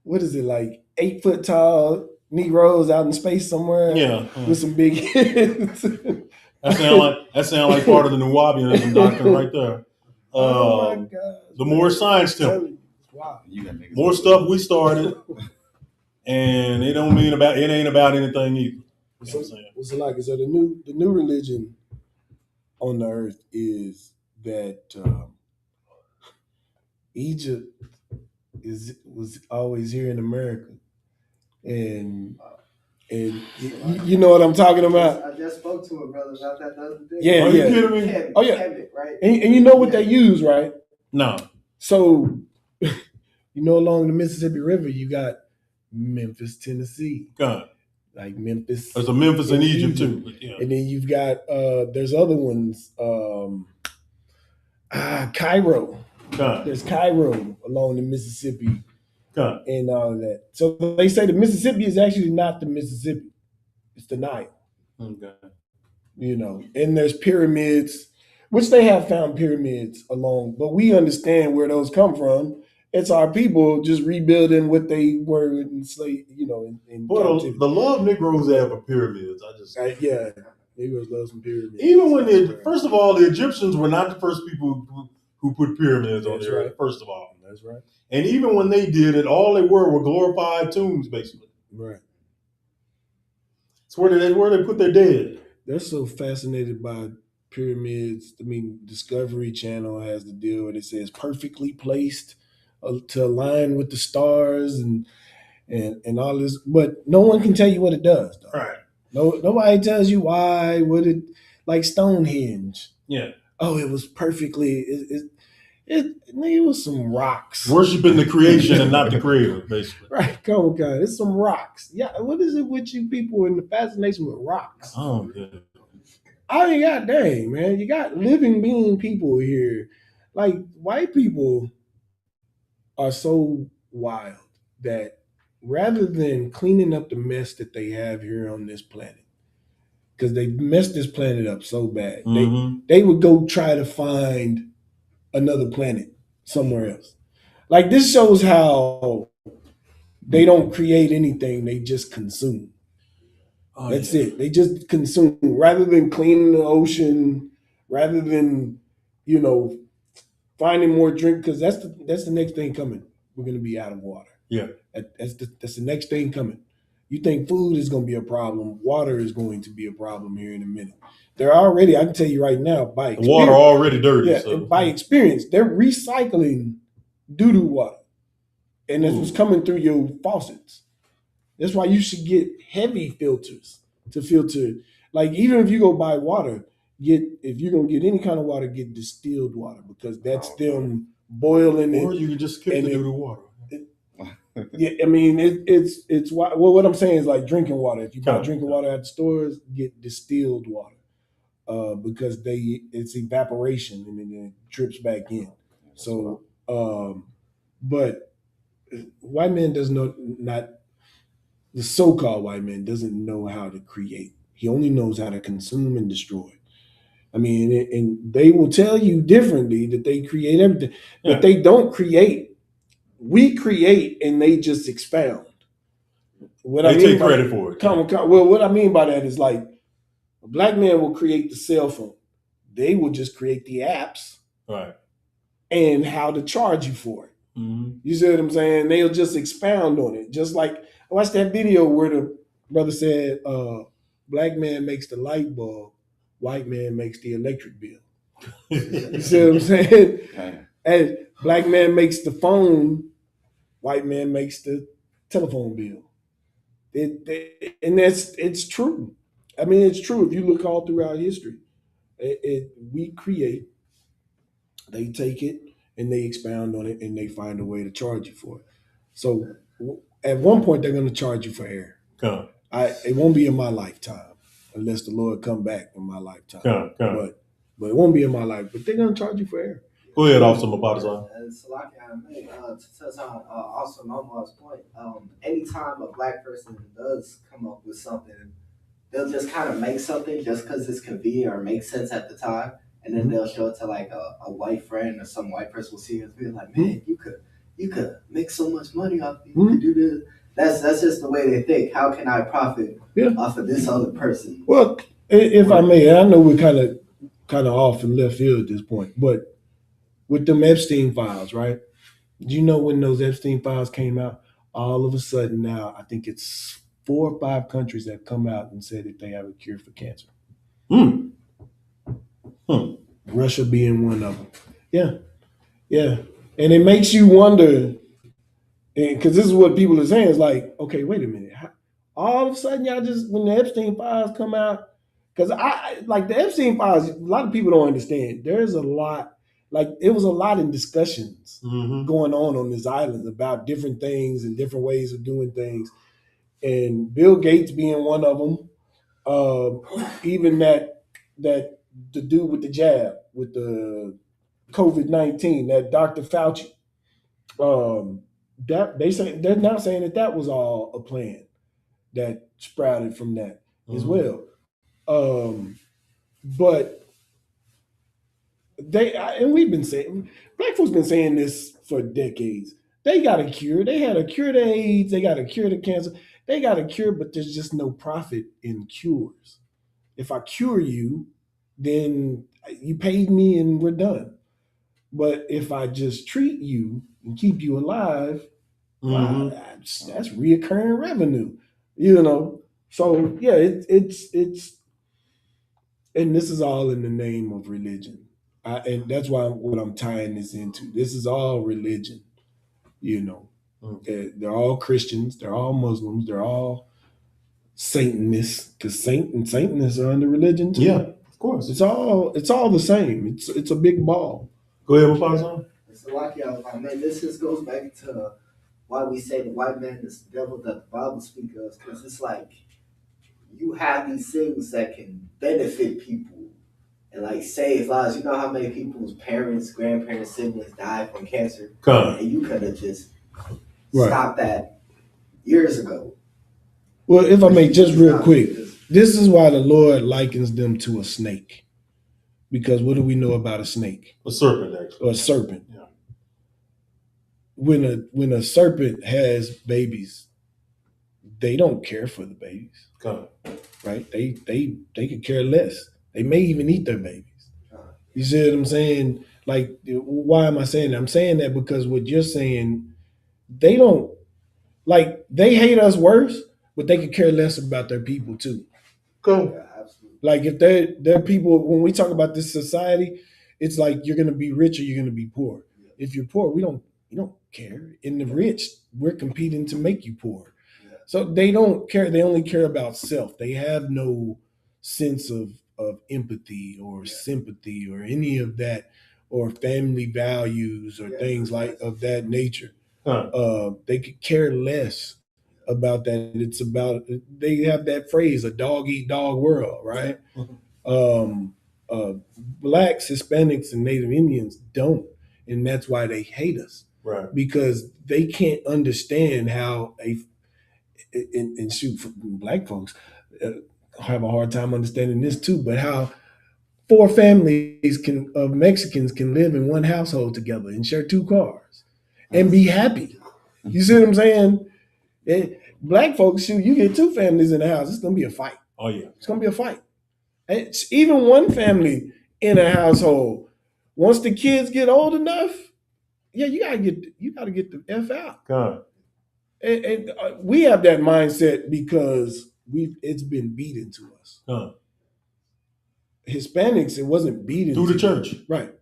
what is it, like 8 foot tall Negroes out in space somewhere? Yeah. With some big heads. That sound like part of the Nuwabianism doctrine right there. Oh my God. The more science temple. Wow. More stuff we started, and it ain't about anything either. So the new religion on the earth is that Egypt was always here in America, and you know what I'm talking about. I just spoke to a brother about that the other day. Yeah, Are you kidding me? Kevin, oh yeah, Kevin, right? And you know what they use, right? No. So along the Mississippi River, you got Memphis, Tennessee. God. Like Memphis. There's a Memphis in Egypt too. Yeah. And then you've got there's other ones. Cairo. There's Cairo along the Mississippi and all of that. So they say the Mississippi is actually not the Mississippi; it's the Nile. Okay. And there's pyramids, which they have found pyramids along, but we understand where those come from. It's our people just rebuilding what they were in slave, in captivity. The love Negroes have for pyramids, yeah, Negroes love some pyramids. Even when first of all, the Egyptians were not the first people who put pyramids on the earth. First of all, that's right. And even when they did it, all they were glorified tombs, basically. Right. It's where they put their dead. They're so fascinated by pyramids. I mean, Discovery Channel has the deal where it says perfectly placed to align with the stars and all this, but no one can tell you what it does, though. Right. Nobody tells you why. Like Stonehenge? Yeah. Oh, it was perfectly. It was some rocks. Worshiping the creation and not the creator, basically. Right. Come on, God. It's some rocks. Yeah. What is it with you people and the fascination with rocks? Oh, good. I mean, god dang, man. You got living being people here. Like, white people are so wild that rather than cleaning up the mess that they have here on this planet, because they messed this planet up so bad, they would go try to find another planet somewhere else. Like, this shows how they don't create anything, they just consume. That's it. They just consume rather than cleaning the ocean, rather than, finding more drink, because that's the next thing coming. We're going to be out of water. Yeah. That's the next thing coming. You think food is going to be a problem, water is going to be a problem here in a minute. They're already, I can tell you right now, by experience. The water already dirty. Yeah, so. By experience, they're recycling doo-doo water. And that's what's coming through your faucets. That's why you should get heavy filters to filter. Like, even if you go buy water, if you're going to get any kind of water, get distilled water, because that's them boiling it. Or you can just skip the doo-doo water. Yeah, I mean, it's well, what I'm saying is like drinking water. If you buy drinking water at the stores, get distilled water, because it's evaporation and then it drips back in. So, but white man does not the so-called white man doesn't know how to create. He only knows how to consume and destroy. I mean, and they will tell you differently that they create everything, but they don't create. We create and they just expound. They take credit for it. Well, what I mean by that is like a black man will create the cell phone. They will just create the apps, right, and how to charge you for it. Mm-hmm. You see what I'm saying? They'll just expound on it. Just like I watched that video where the brother said, black man makes the light bulb, white man makes the electric bill. You see what I'm saying? And black man makes the phone, white man makes the telephone bill. And it's true. I mean, it's true. If you look all throughout history, we create, they take it and they expound on it and they find a way to charge you for it. So at one point they're going to charge you for air. It won't be in my lifetime unless the Lord come back in my lifetime. But it won't be in my life. But they're going to charge you for air. Go ahead, Officer Mabata. And Salaki, to touch on also Nomar's point, anytime a black person does come up with something, they'll just kind of make something just because it's convenient or makes sense at the time, and then they'll show it to like a white friend, or some white person will see it and be like, man, you could make so much money off it. You could do this. That's just the way they think. How can I profit off of this other person? Well, if I may, I know we're kind of off in left field at this point, but with them Epstein files, right? Do you know when those Epstein files came out? All of a sudden now, I think it's 4 or 5 countries that come out and said that they have a cure for cancer. Russia being one of them. Yeah. And it makes you wonder, because this is what people are saying, is like, okay, wait a minute. All of a sudden, y'all just, when the Epstein files come out, because like the Epstein files, a lot of people don't understand. There's a lot, like it was a lot in discussions going on this island about different things and different ways of doing things. And Bill Gates being one of them, even that the dude with the jab, with the COVID-19, that Dr. Fauci, that they're now saying that was all a plan that sprouted from that as well. But and we've been saying, black folks been saying this for decades. They got a cure. They had a cure to AIDS. They got a cure to cancer. They got a cure, but there's just no profit in cures. If I cure you, then you paid me and we're done. But if I just treat you and keep you alive, that's reoccurring revenue, So yeah, it's and this is all in the name of religion, and that's what I'm tying this into. This is all religion, They're all Christians, they're all Muslims, they're all Satanists, because Satanists are under religion too. Yeah, of course. It's all the same. It's a big ball. Go ahead, Pastor. So like this just goes back to why we say the white man is the devil that the Bible speaks of, because it's like you have these things that can benefit people and like save lives. You know how many people's parents, grandparents, siblings died from cancer? And you could have just stopped that years ago. Well, if I may, just real quick, this is why the Lord likens them to a snake. Because what do we know about a snake? A serpent, actually. Or a serpent. Yeah. When a serpent has babies, they don't care for the babies. Right? They could care less. They may even eat their babies. You see what I'm saying? Like, why am I saying that? I'm saying that because what you're saying, they don't, like, they hate us worse, but they could care less about their people too. Yeah, absolutely. Like, if they're people, when we talk about this society, it's like you're going to be rich or you're going to be poor. Yeah. If you're poor, we don't care. In the rich, we're competing to make you poor. Yeah. So they don't care. They only care about self. They have no sense of empathy or sympathy or any of that, or family values or things like of that nature. They could care less about that. It's about, they have that phrase, a dog eat dog world, right? Blacks, Hispanics, and Native Indians don't, and that's why they hate us, right? Because they can't understand how and shoot, for black folks have a hard time understanding this too, but how 4 families of Mexicans can live in one household together and share 2 cars and be happy. You see what I'm saying? Black folks, shoot, you get 2 families in the house, it's gonna be a fight. Oh yeah, it's gonna be a fight. It's even one family in a household. Once the kids get old enough, you gotta get the F out. God. And we have that mindset because it's been beat into us. Hispanics, it wasn't beat into through the church, right?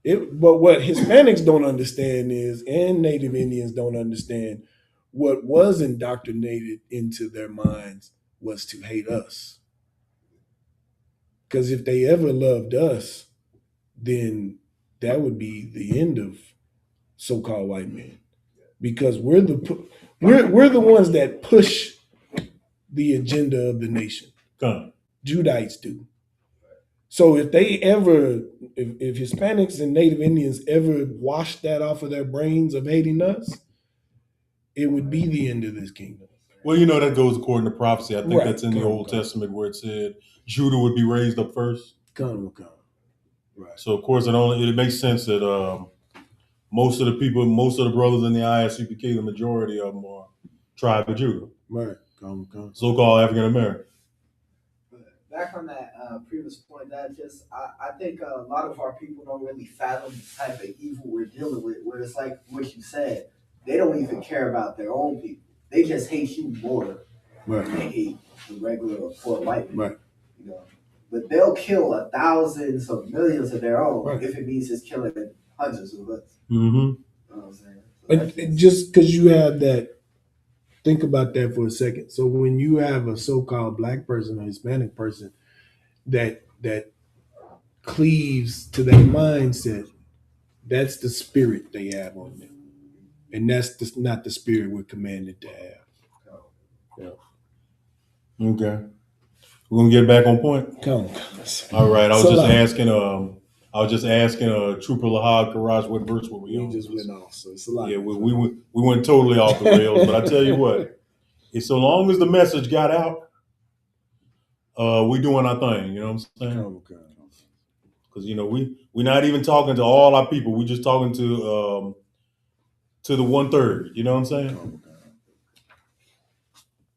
But what Hispanics don't understand is, and Native Indians don't understand, what was indoctrinated into their minds was to hate us. Because if they ever loved us, then that would be the end of so-called white men. Because we're the ones that push the agenda of the nation. Judites do. So if Hispanics and Native Indians ever washed that off of their brains of hating us, it would be the end of this kingdom. Well, that goes according to prophecy. I think that's in the Old Testament where it said Judah would be raised up first. Right. So of course it makes sense that most of the brothers in the ISUPK, the majority of them are tribe of Judah. Right. So-called African American. Back on that previous point, I think a lot of our people don't really fathom the type of evil we're dealing with, where it's like what you said, they don't even care about their own people. They just hate you more than they hate the regular poor white man. Right. But they'll kill thousands of millions of their own if it means just killing hundreds of us. Mm-hmm. You know what I'm saying? So just because you have that, think about that for a second. So when you have a so-called black person or Hispanic person that cleaves to that mindset, that's the spirit they have on them. And that's not the spirit we're commanded to have. Okay. We're going to get back on point? Come on. All right. I was asking, I was just asking Trooper Lahad Karaj what verse were we on. We just went off, so it's a lot. Yeah, we went totally off the rails. But I tell you what, so long as the message got out, we doing our thing. You know what I'm saying? Because we're not even talking to all our people. We're just talking to the 1/3. You know what I'm saying?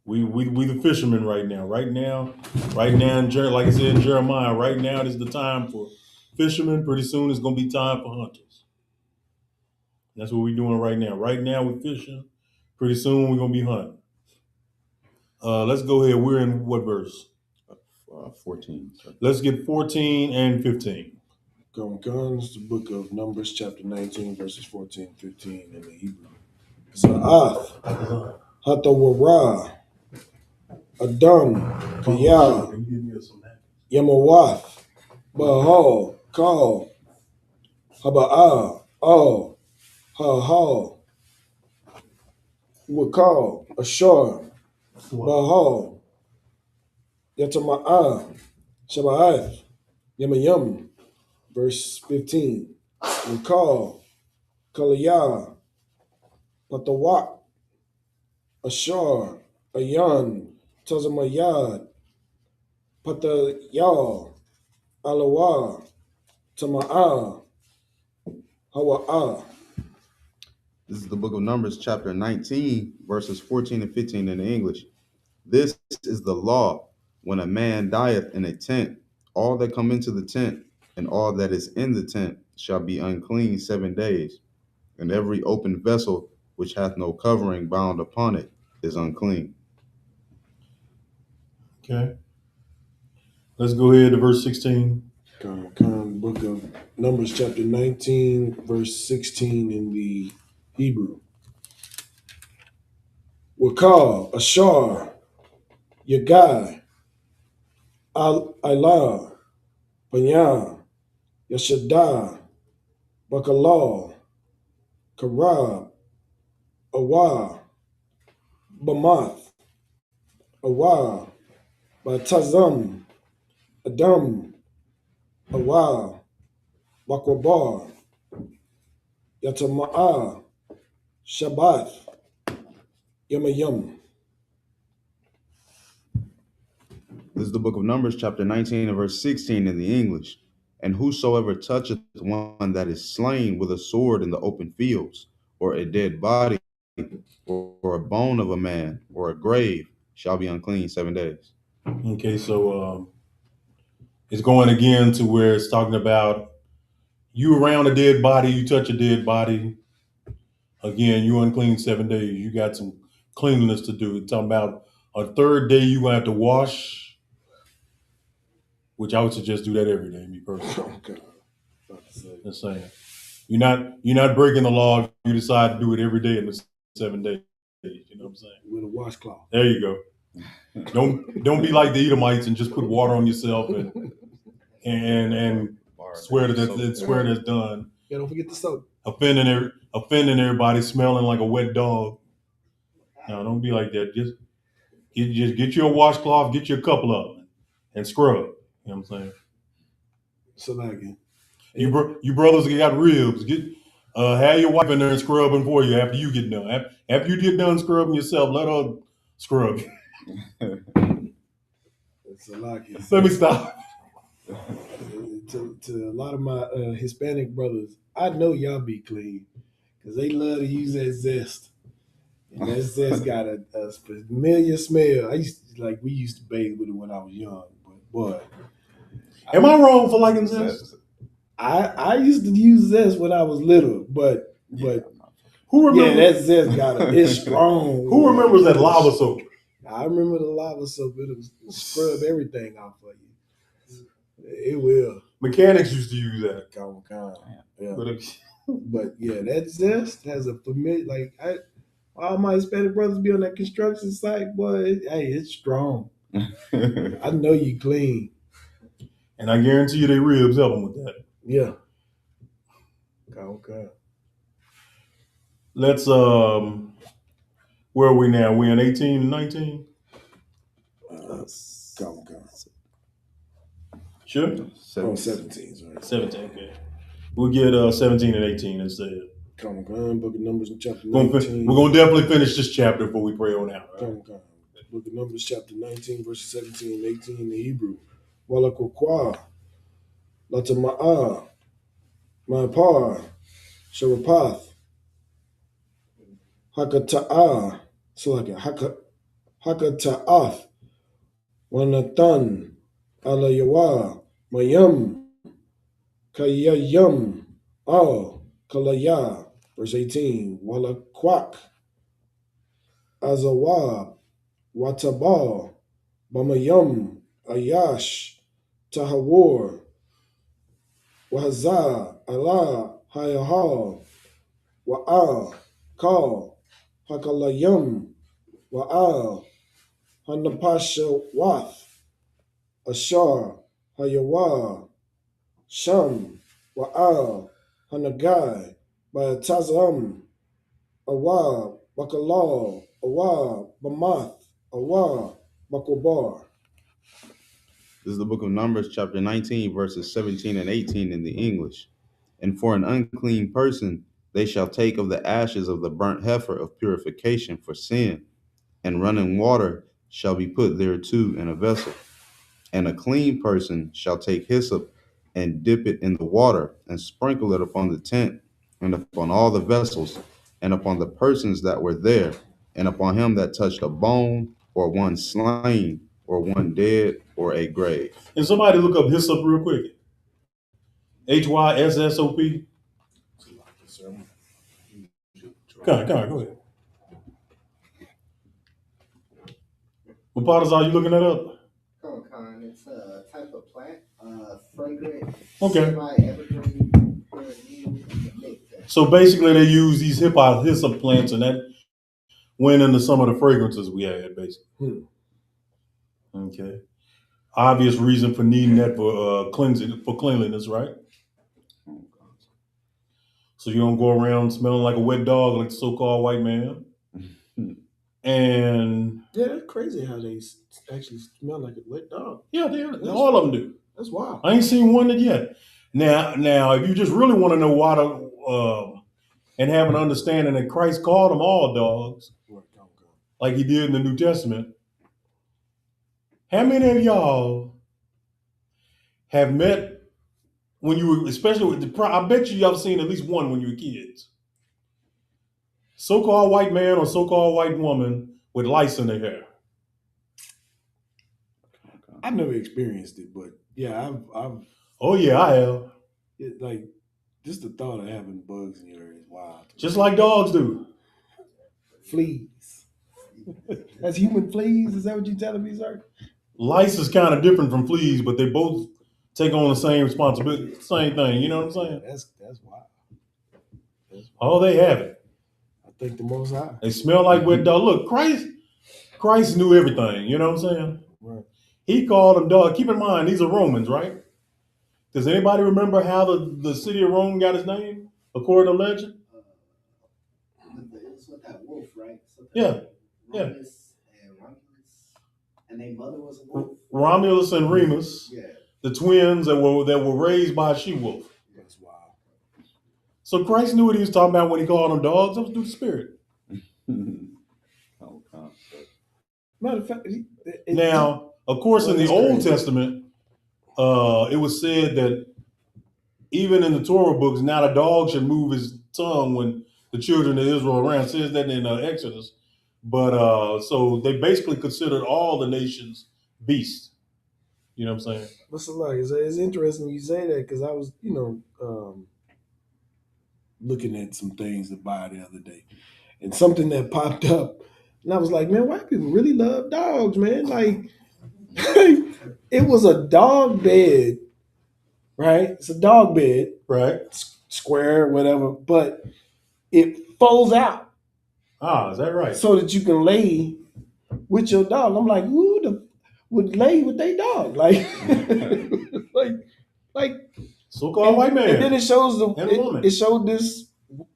We the fishermen right now. Right now, like I said in Jeremiah, right now is the time for fishermen. Pretty soon it's gonna be time for hunters. That's what we're doing right now. Right now we're fishing. Pretty soon we're gonna be hunting. Let's go ahead. We're in what verse? 14. Let's get 14 and 15. It's the book of Numbers, chapter 19, verses 14 and 15 in the Hebrew. Sa'ath, Hatawara, Adam, Kiyah, Yamawath, Bahal, Kal, Haba'ah, Al, Hahal, Wakal, Ashar, Bahal, Yatama'ah, Shaba'ath, Yamayam. Verse 15. Wakal, Kaliyah, Patawak, Ashar, Ayan, Tazamayad, Patayal, Alawa, Tama'ah, Hawa'ah. This is the book of Numbers, chapter 19, verses 14 and 15 in the English. This is the law. When a man dieth in a tent, all that come into the tent and all that is in the tent shall be unclean 7 days. And every open vessel which hath no covering bound upon it is unclean. Okay. Let's go ahead to verse 16. Book of Numbers, chapter 19, verse 16 in the Hebrew. Wakal, Ashar, Yagai, Ilah, Panya, Yashada, Bakalal, Karab, Awa, Bamath, Awa, Batazam, Adam, Awa, Bakrabar, Yatama'ah, Shabbat, Yamayam. This is the book of Numbers, chapter 19, and verse 16 in the English. And whosoever toucheth one that is slain with a sword in the open fields, or a dead body, or a bone of a man, or a grave, shall be unclean 7 days. Okay, so it's going again to where it's talking about you around a dead body, you touch a dead body. Again, you unclean 7 days. You got some cleanliness to do. It's talking about a third day you gonna have to wash, which I would suggest do that every day, me personally. Okay. Just saying. You're not breaking the law if you decide to do it every day in the 7 days. You know what I'm saying? With a washcloth. There you go. Don't be like the Edomites and just put water on yourself and swear that's done. Yeah, don't forget the soap. Offending everybody, smelling like a wet dog. No, don't be like that. Just get you a washcloth, get you a couple of them, and scrub. You know what I'm saying? So now again. You brothers got ribs. Have your wife in there and scrubbing for you after you get done. After you get done scrubbing yourself, let her scrub you. It's a lot. Let me stop. To a lot of my Hispanic brothers, I know y'all be clean because they love to use that zest. And that zest got a familiar smell. We used to bathe with it when I was young. But boy, am I wrong for liking zest? I used to use zest when I was little, but who remembers? Yeah, that zest it's strong. Who remembers that lava soap? I remember the lava soap. It was scrub everything off of you. It will. Mechanics used to use that. Yeah. But yeah, that zest has a familiar. All my Hispanic brothers be on that construction site, boy. It's strong. I know you clean. And I guarantee you, they ribs help them with that. Yeah. Okay. Let's where are we now? We in 18 and 19? Sure. 17. Sorry. 17. Okay. We'll get 17 and 18 instead. Come on, Book of Numbers chapter 19. We're gonna definitely finish this chapter before we pray on out. Right? Come. Book of Numbers chapter 19, verses 17 and 18 in the Hebrew. Walakukwa, Latama'a, Ma'apar, Sharapath, Hakata'a, Hakata'ath, Wanathan, Alayawa, Mayam, Kayayam, Al, Kalaya, verse 18, Walakwak, Azawab, Watabal, Bamayam, Ayash, Tahawar, Wahaza, Allah, Hayahal, Wa'al, Kal, Hakalayam, Wa'al, Hanapasha Wath, Ashar, Hayawa, Sham, Wa'al, Hanagai, Bayatazam, Awa, Bakalal, Awa, Bamath, Awa, Bakobar. This is the book of Numbers, chapter 19, verses 17 and 18 in the English. And for an unclean person, they shall take of the ashes of the burnt heifer of purification for sin, and running water shall be put thereto in a vessel. And a clean person shall take hyssop and dip it in the water, and sprinkle it upon the tent, and upon all the vessels, and upon the persons that were there, and upon him that touched a bone, or one slain, or one dead, or a grave. And somebody look up hyssop real quick. HYSSOP. Come on, go ahead. What part are you looking that up? It's a type of plant, fragrant, okay. Semi-evergreen. So basically, they use these hyssop plants, and that went into some of the fragrances we had, basically. Okay. Obvious reason for needing that for cleanliness, right? So you don't go around smelling like a wet dog, like the so-called white man. And yeah, that's crazy how they actually smell like a wet dog. Yeah, all of them do. That's wild. I ain't seen one that yet. Now, if you just really want to know why and have an understanding that Christ called them all dogs, like he did in the New Testament. How many of y'all have met when you were, especially with I bet y'all seen at least one when you were kids. So-called white man or so-called white woman with lice in their hair. I've never experienced it, but yeah, I've. Oh yeah, I have. Like just the thought of having bugs in your hair is wild. Just like dogs do. Fleas. That's human fleas. Is that what you're telling me, sir? Lice is kind of different from fleas, but they both take on the same responsibility, same thing. You know what I'm saying? That's wild. Oh, they have it. I think the Most High. They smell like wet dog. Look, Christ knew everything. You know what I'm saying? Right. He called them dog. Keep in mind, these are Romans, right? Does anybody remember how the city of Rome got its name, according to legend? It was with that wolf, right? Yeah. Romulus and Romulus, and their mother was a wolf. Romulus and Remus, the twins that were raised by a she-wolf. That's wild. So Christ knew what he was talking about when he called them dogs. That was through the Spirit. Matter of fact, now, of course, in the Old Testament, it was said that even in the Torah books, now the dog should move his tongue when the children of Israel are around. It says that in Exodus. But so they basically considered all the nations beasts. You know what I'm saying? It's interesting you say that because I was, looking at some things to buy the other day, and something that popped up, and I was like, man, white people really love dogs, man. Like, it was a dog bed, right? It's a dog bed, right? Square, whatever, but it folds out. Ah, is that right? So that you can lay with your dog. I'm like, who would lay with their dog? Like, like so-called white man. And then it shows woman. It showed this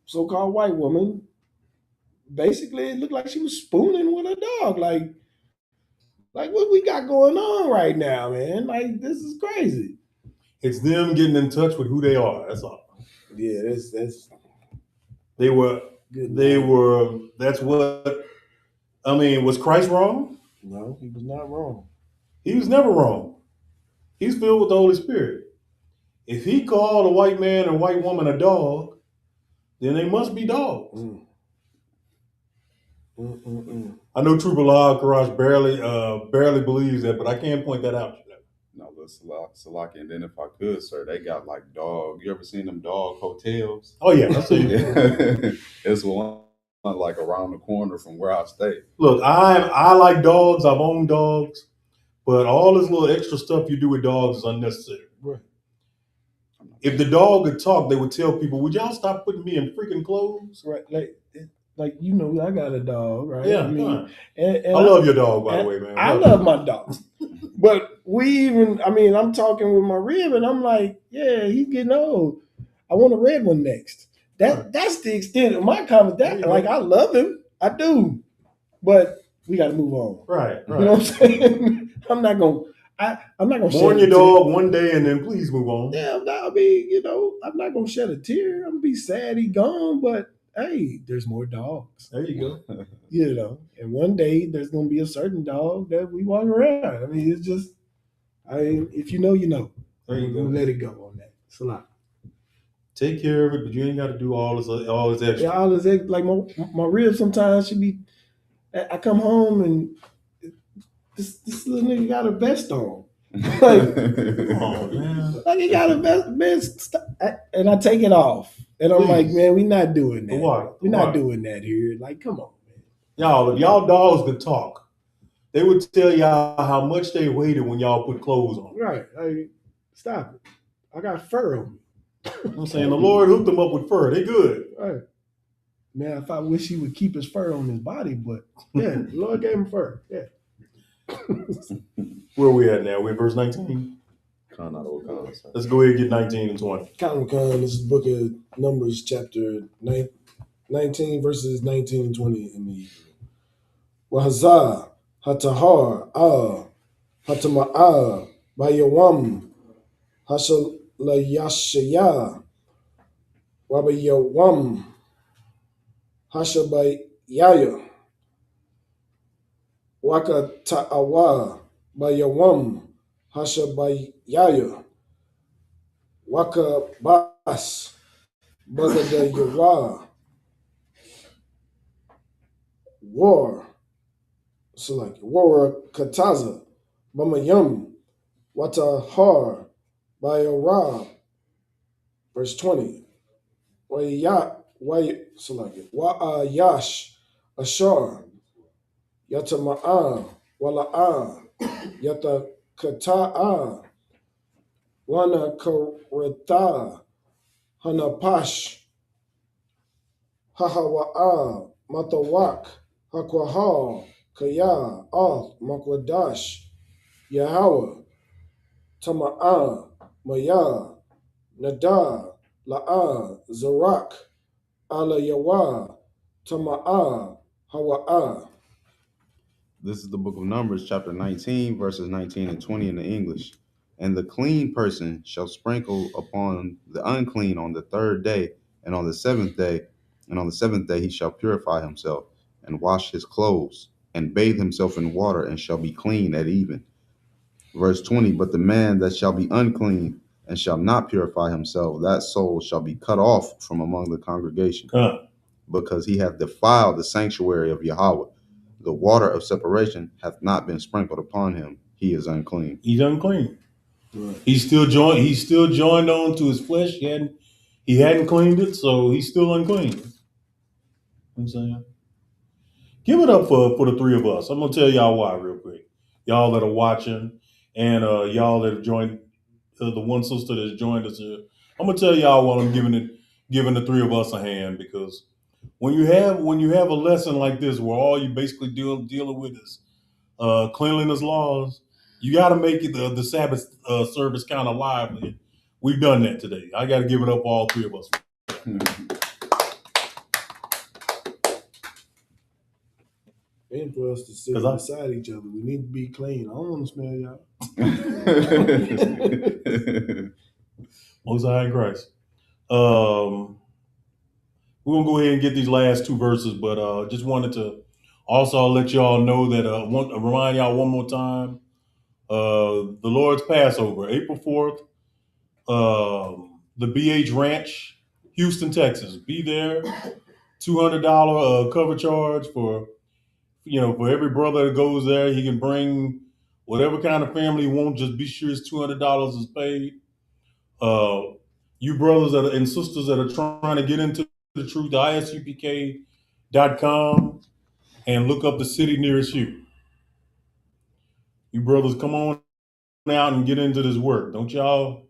so-called white woman. Basically, it looked like she was spooning with a dog. Like what we got going on right now, man? Like, this is crazy. It's them getting in touch with who they are. That's all. Yeah, that's They were. good. They were. That's what. I mean, was Christ wrong? No, he was not wrong. He was never wrong. He's filled with the Holy Spirit. If he called a white man and white woman a dog, then they must be dogs. I know Trooper Law Karash barely believes that, but I can't point that out. No, but Salaki, and then if I could, sir, they got like dog. You ever seen them dog hotels? Oh yeah, I see it. It's one like around the corner from where I stay. Look, I like dogs. I've owned dogs, but all this little extra stuff you do with dogs is unnecessary. Right. If the dog could talk, they would tell people, "Would y'all stop putting me in freaking clothes?" Right. Like you know, I got a dog, right? Yeah, I mean, and I love your dog, by the way, man. I love my dog. But I'm talking with my rib, and I'm like, yeah, he's getting old. I want a red one next. That's the extent of my conversation. Like, I love him, I do, but we got to move on. Right. You know what I'm saying? I'm not gonna mourn your dog one day and then please move on. Yeah, I'm not gonna shed a tear. I'm gonna be sad he gone, but hey, there's more dogs. There you go. You know, and one day there's gonna be a certain dog that we walk around. I mean, it's just, if you know, you know. There you go. Let it go on that. It's a lot. Take care of it, but you ain't got to do all this extra. Yeah, all this extra. Like my ribs sometimes should be. I come home and this little nigga got a vest on. Like, oh man, like he got a vest, and I take it off, and I'm like, man, we're not doing that. We're not doing that here. Like, come on, man. Y'all, if y'all dogs could talk, they would tell y'all how much they waited when y'all put clothes on. Right. Like, stop it. I got fur on me. I'm saying the Lord hooked them up with fur. They good. Right. Man, if I wish he would keep his fur on his body, but yeah, the Lord gave him fur. Yeah. Where are we at now? We're in verse 19. Let's go ahead and get 19 and 20. This is the book of Numbers, chapter 19, verses 19 and 20 in the Hebrew. Wahazah, Hatahar, Hatama'ah, Bayawam, Hashalayashaya, Wabayawam, Hashabayaya, Waka Ta'awa, Bayawam, Hashabayaya, Waka Bas, Bagada Yawa, War, War Kataza, Bamayam, Watahar, Bayara, verse 20. Wa'ayash, Ashar, Yatama'a, Wala'a, Yatakata'a, Wana Karata, Hanapash, Hahawa'a, Matawak, Hakwaha, Kaya, Al, Makwadash, Yahweh, Tama'a, Maya, Nada, La'a, Zarak, Ala Yawa, Tama'a, Hawa'a. This is the book of Numbers, chapter 19, verses 19 and 20 in the English. And the clean person shall sprinkle upon the unclean on the third day, and on the seventh day, he shall purify himself, and wash his clothes, and bathe himself in water, and shall be clean at even. Verse 20, but the man that shall be unclean and shall not purify himself, that soul shall be cut off from among the congregation, because he hath defiled the sanctuary of Yahweh. The water of separation hath not been sprinkled upon him. He is unclean. He's unclean. Right. He's still joined on to his flesh. He hadn't cleaned it, so he's still unclean. You know what I'm saying? Give it up for the three of us. I'm gonna tell y'all why real quick. Y'all that are watching, and y'all that have joined, the one sister that's joined us here. I'm gonna tell y'all why I'm giving the three of us a hand, because when you have a lesson like this where all you basically dealing with is cleanliness laws, you got to make it the Sabbath service kind of lively. We've done that today. I got to give it up for all three of us. And for us to sit beside each other, we need to be clean. I don't want to smell y'all. Most High in Christ. We're gonna go ahead and get these last two verses, but just wanted to also let y'all know that remind y'all one more time. The Lord's Passover, April 4th, the BH Ranch, Houston, Texas. Be there. $200 cover charge for every brother that goes there. He can bring whatever kind of family he wants. Just be sure his $200 is paid. You brothers and sisters that are trying to get into the truth, ISUPK.com, and look up the city nearest you. You brothers, come on out and get into this work. Don't y'all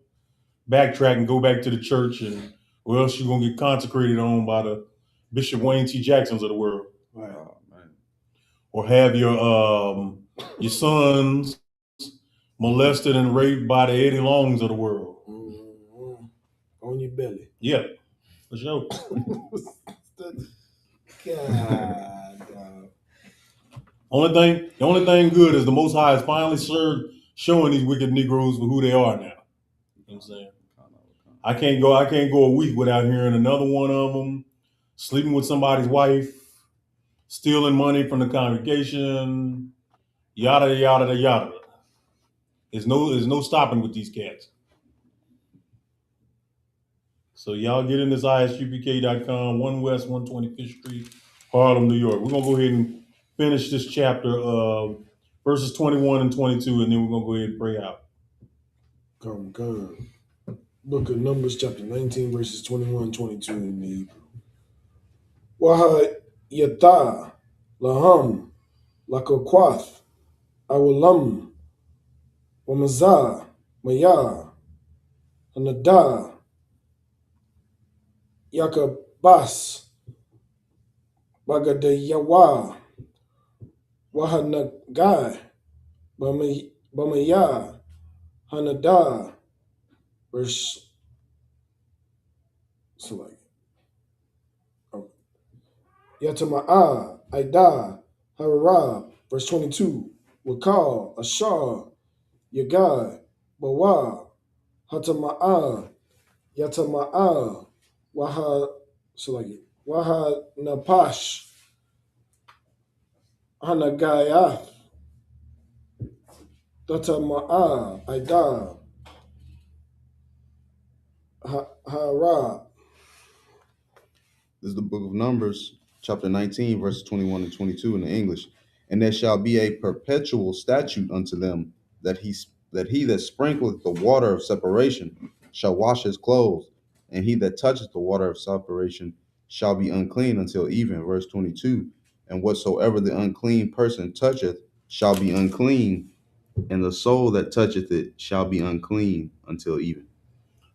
backtrack and go back to the church, or else you're gonna get consecrated on by the Bishop Wayne T. Jacksons of the world. Right. Oh, man. Or have your sons molested and raped by the Eddie Longs of the world. Mm-hmm. On your belly. Yeah, for sure. God. The only thing good is the Most High is finally showing these wicked Negroes for who they are now. You know what I'm saying? I can't go a week without hearing another one of them sleeping with somebody's wife, stealing money from the congregation, yada yada yada. There's no stopping with these cats. So y'all get in this ISUPK.com, 1 West 125th Street, Harlem, New York. We're gonna go ahead and finish this chapter of verses 21 and 22, and then we're gonna go ahead and pray out. Come. Book of Numbers, chapter 19, verses 21 and 22 in the Hebrew. Waha yata laham lakokwath awalam wamazah maya anada yakabas bagadayawa wahanagai bamaya hanada verse select. Yatama'a, Aida, Hararab, verse 22. Wakal, Ashar, Yagai, Bawa, Hatama'a, Yatama'a, Waha Napash, Hanagayath, Datama'a, Aida, Harab. This is the book of Numbers, chapter 19, verses 21 and 22 in the English. And there shall be a perpetual statute unto them, that he that sprinkleth the water of separation shall wash his clothes, and he that toucheth the water of separation shall be unclean until even. Verse 22. And whatsoever the unclean person toucheth shall be unclean, and the soul that toucheth it shall be unclean until even.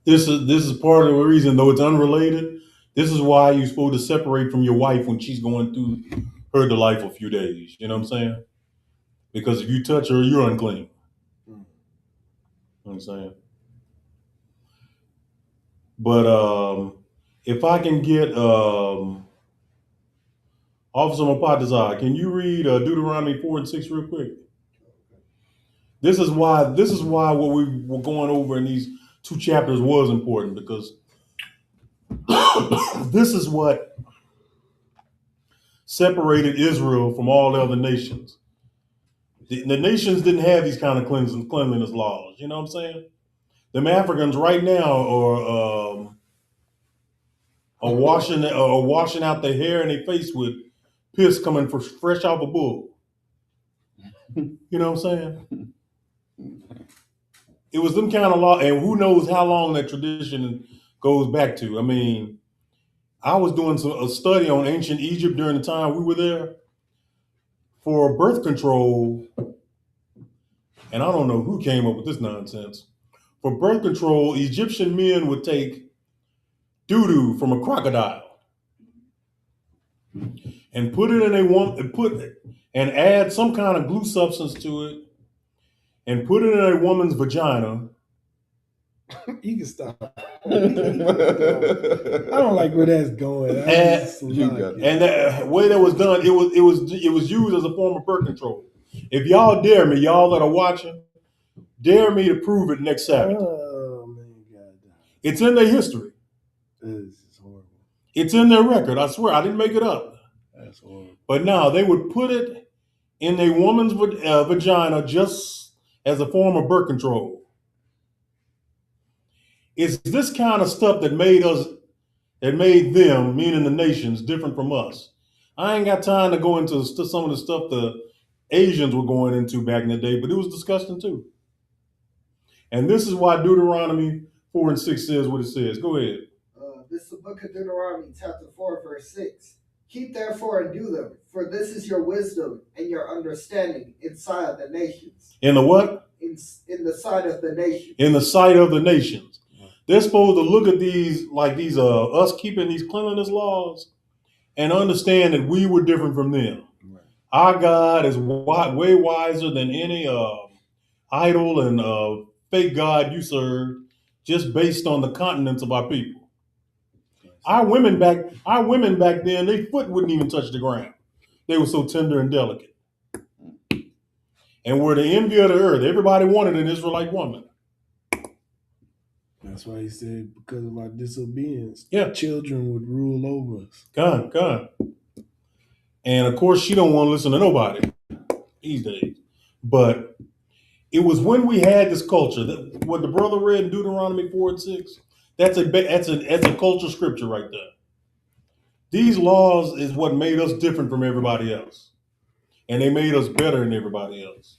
This is part of the reason, though it's unrelated. This is why you're supposed to separate from your wife when she's going through her delightful few days. You know what I'm saying? Because if you touch her, you're unclean. You know what I'm saying? But if I can get Officer Mapatazar, can you read Deuteronomy 4 and 6 real quick? This is why what we were going over in these two chapters was important, because this is what separated Israel from all the other nations. The nations didn't have these kind of cleanliness laws. You know what I'm saying? Them Africans right now are washing out their hair and their face with piss coming fresh off a bull. You know what I'm saying? It was them kind of law, and who knows how long that tradition goes back to. I mean, I was doing a study on ancient Egypt during the time we were there for birth control, and I don't know who came up with this nonsense. For birth control, Egyptian men would take doo-doo from a crocodile and put it in and add some kind of glue substance to it and put it in a woman's vagina. You can stop. I don't like where that's going. And the way that was done, it was used as a form of birth control. If y'all dare me, y'all that are watching, dare me to prove it next Sabbath. Oh man, God It's in their history. This is horrible. It's in their record. I swear, I didn't make it up. That's horrible. But now they would put it in a woman's vagina just as a form of birth control. It's this kind of stuff that made them, meaning the nations, different from us. I ain't got time to go into some of the stuff the Asians were going into back in the day, but it was disgusting too. And this is why Deuteronomy 4 and 6 says what it says. Go ahead. This is the book of Deuteronomy, chapter 4, verse 6. Keep therefore and do them, for this is your wisdom and your understanding inside the nations. In the what? In the sight of the nations. In the sight of the nations. They're supposed to look at these us keeping these cleanliness laws and understand that we were different from them. Right. Our God is way wiser than any idol and fake God you serve, just based on the continents of our people. Our women back then, their foot wouldn't even touch the ground. They were so tender and delicate. And were the envy of the earth. Everybody wanted an Israelite woman. That's why he said, because of our disobedience, yeah, children would rule over us. God. And of course, she don't want to listen to nobody these days. But it was when we had this culture that what the brother read in Deuteronomy 4 and 6. That's a culture scripture right there. These laws is what made us different from everybody else. And they made us better than everybody else.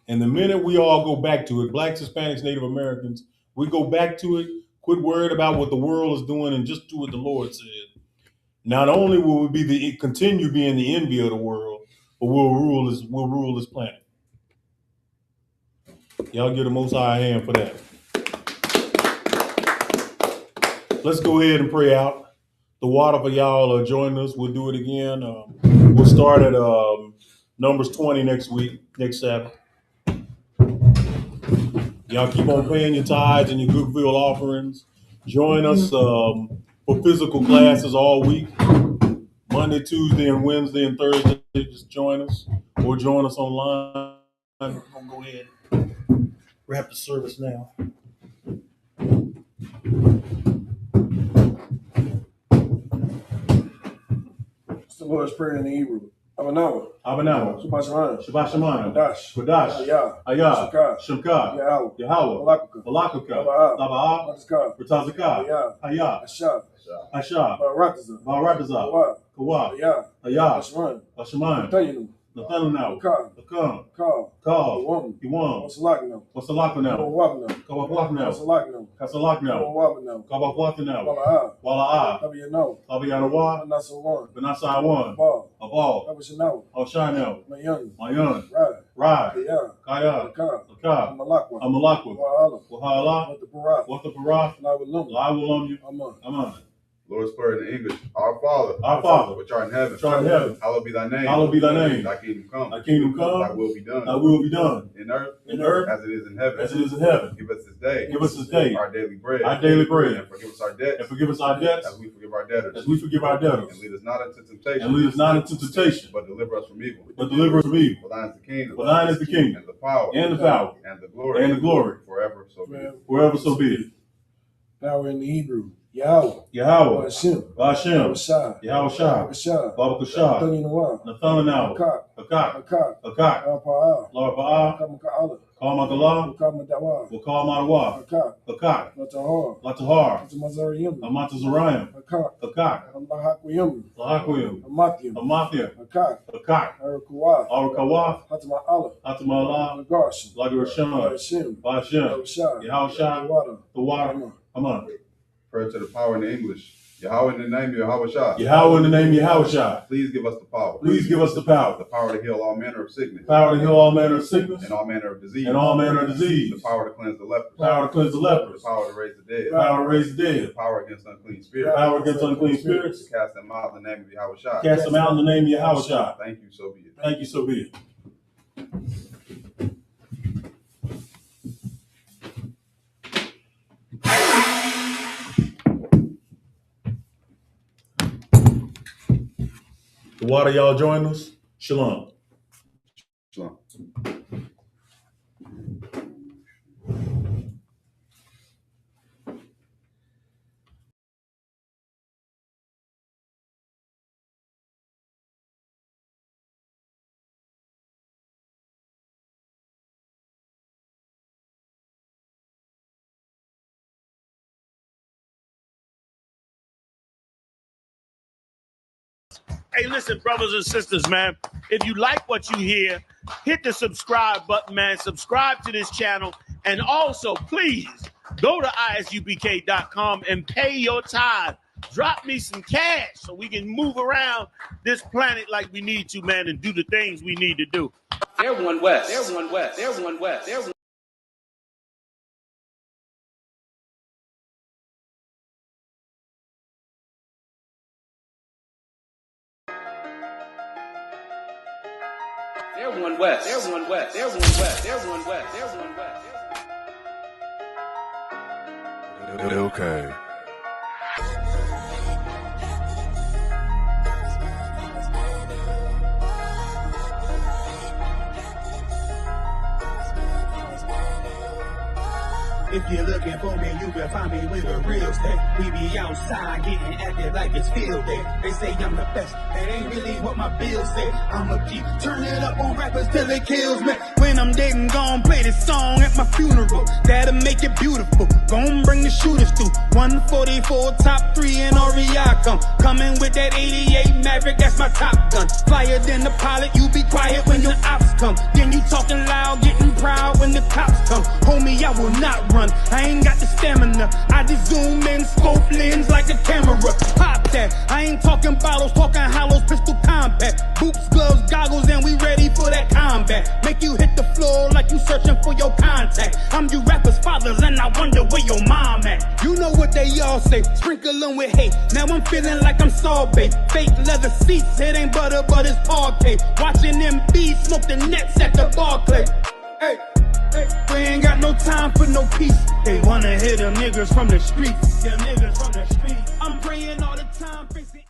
And the minute we all go back to it, Blacks, Hispanics, Native Americans, we go back to it, quit worried about what the world is doing and just do what the Lord said. Not only will we continue being the envy of the world, but we'll rule this planet. Y'all give the Most High a hand for that. Let's go ahead and pray out. The water for y'all join us. We'll do it again. We'll start at Numbers 20 next Sabbath. Y'all keep on paying your tithes and your goodwill offerings. Join us for physical classes all week. Monday, Tuesday, and Wednesday, and Thursday. Just join us or join us online. I'm going to go ahead and wrap the service now. It's the Lord's Prayer in the Hebrew. Abanawa. Shabbat Shemayim. Kodash. Ayah. Shemka. Yahweh. Malakuka. Laba'ah. Ratazakah. Ayah. Ashab. Baratazah. Kawah. Ayah. Hashemayim. Nathanael. Akam. Kal. Iwam. Wasalakno. Kawafwafno. Kasalakno. Kawafwafno. Wala'ah. Tabiyanawah. Benasawan. Abal. Oshano. Mayan. Rad. Kaya. Akah. Amalakwa. Wahala. Wathaparat. Lawulum. Aman. Lord's Prayer in English. Our Father, which art in heaven, hallowed be thy name. Thy kingdom come. Thy will be done. Thy will be done. In earth, as it is in heaven. Give us this day. Our daily bread. And forgive us our debts. As we forgive our debtors. And lead us not into temptation. But deliver us from evil. For thine is the kingdom. And the power. And the glory. Forever so be it. Power in the Hebrew. Yahweh. Hashem. Yahweh Shah. Baba Kushah. Nathanael. Akak. Larpa'ah. Kalmakalah. Wakal Akak. Latahar. Amatazarayim. Akak. Lahakwim. Amathia. Akak. Arakawath. Hatama'Allah. Lagarasham. Ba'Hashem. Yahweh Shah. The water. Come on. Prayer to the power in the English. Yahweh in the name of Yahweh Shah. Yahweh in the name of Yahweh Shah. Please give us the power. The power to heal all manner of sickness. And all manner of disease. The power to cleanse the lepers. The power to raise the dead. The power against unclean spirits. To cast them out in the name of Yahweh Shah. Thank you, so be it. The water y'all join us. Shalom. Hey, listen, brothers and sisters, man. If you like what you hear, hit the subscribe button, man. Subscribe to this channel. And also, please, go to ISUPK.com and pay your tithe. Drop me some cash so we can move around this planet like we need to, man, and do the things we need to do. Everyone west. Everyone west. Everyone west. Everyone. Everyone west. Everyone west. Everyone west. Everyone west. Everyone west. Okay. If you're looking for me, you can find me with a real stay. We be outside getting active like it's field day. They say I'm the best, that ain't really what my bills say. I'ma keep turning it up on rappers till it kills me. When I'm dead and gone, play this song at my funeral. That'll make it beautiful. Gon' bring the shooters through. 144 top 3 and REI come. Coming with that 88 Maverick, that's my top gun. Flyer than the pilot, you be quiet when your ops come. Then you talking loud, getting proud when the cops come. Homie, I will not run. I ain't got the stamina. I just zoom in, scope lens like a camera. Pop that. I ain't talking bottles, talking hollows, pistol compact. Boots, gloves, goggles, and we ready for that combat. Make you hit the floor like you searching for your contact. I'm you rappers' fathers, and I wonder where your mom at. You know what they all say, sprinkle them with hate. Now I'm feeling like I'm sorbet. Fake leather seats, it ain't butter, but it's parquet. Watching them bees smoke the nets at the Barclay. Hey. We ain't got no time for no peace. They wanna hit them niggas from the streets. Them niggas from the streets. I'm praying all the time, facing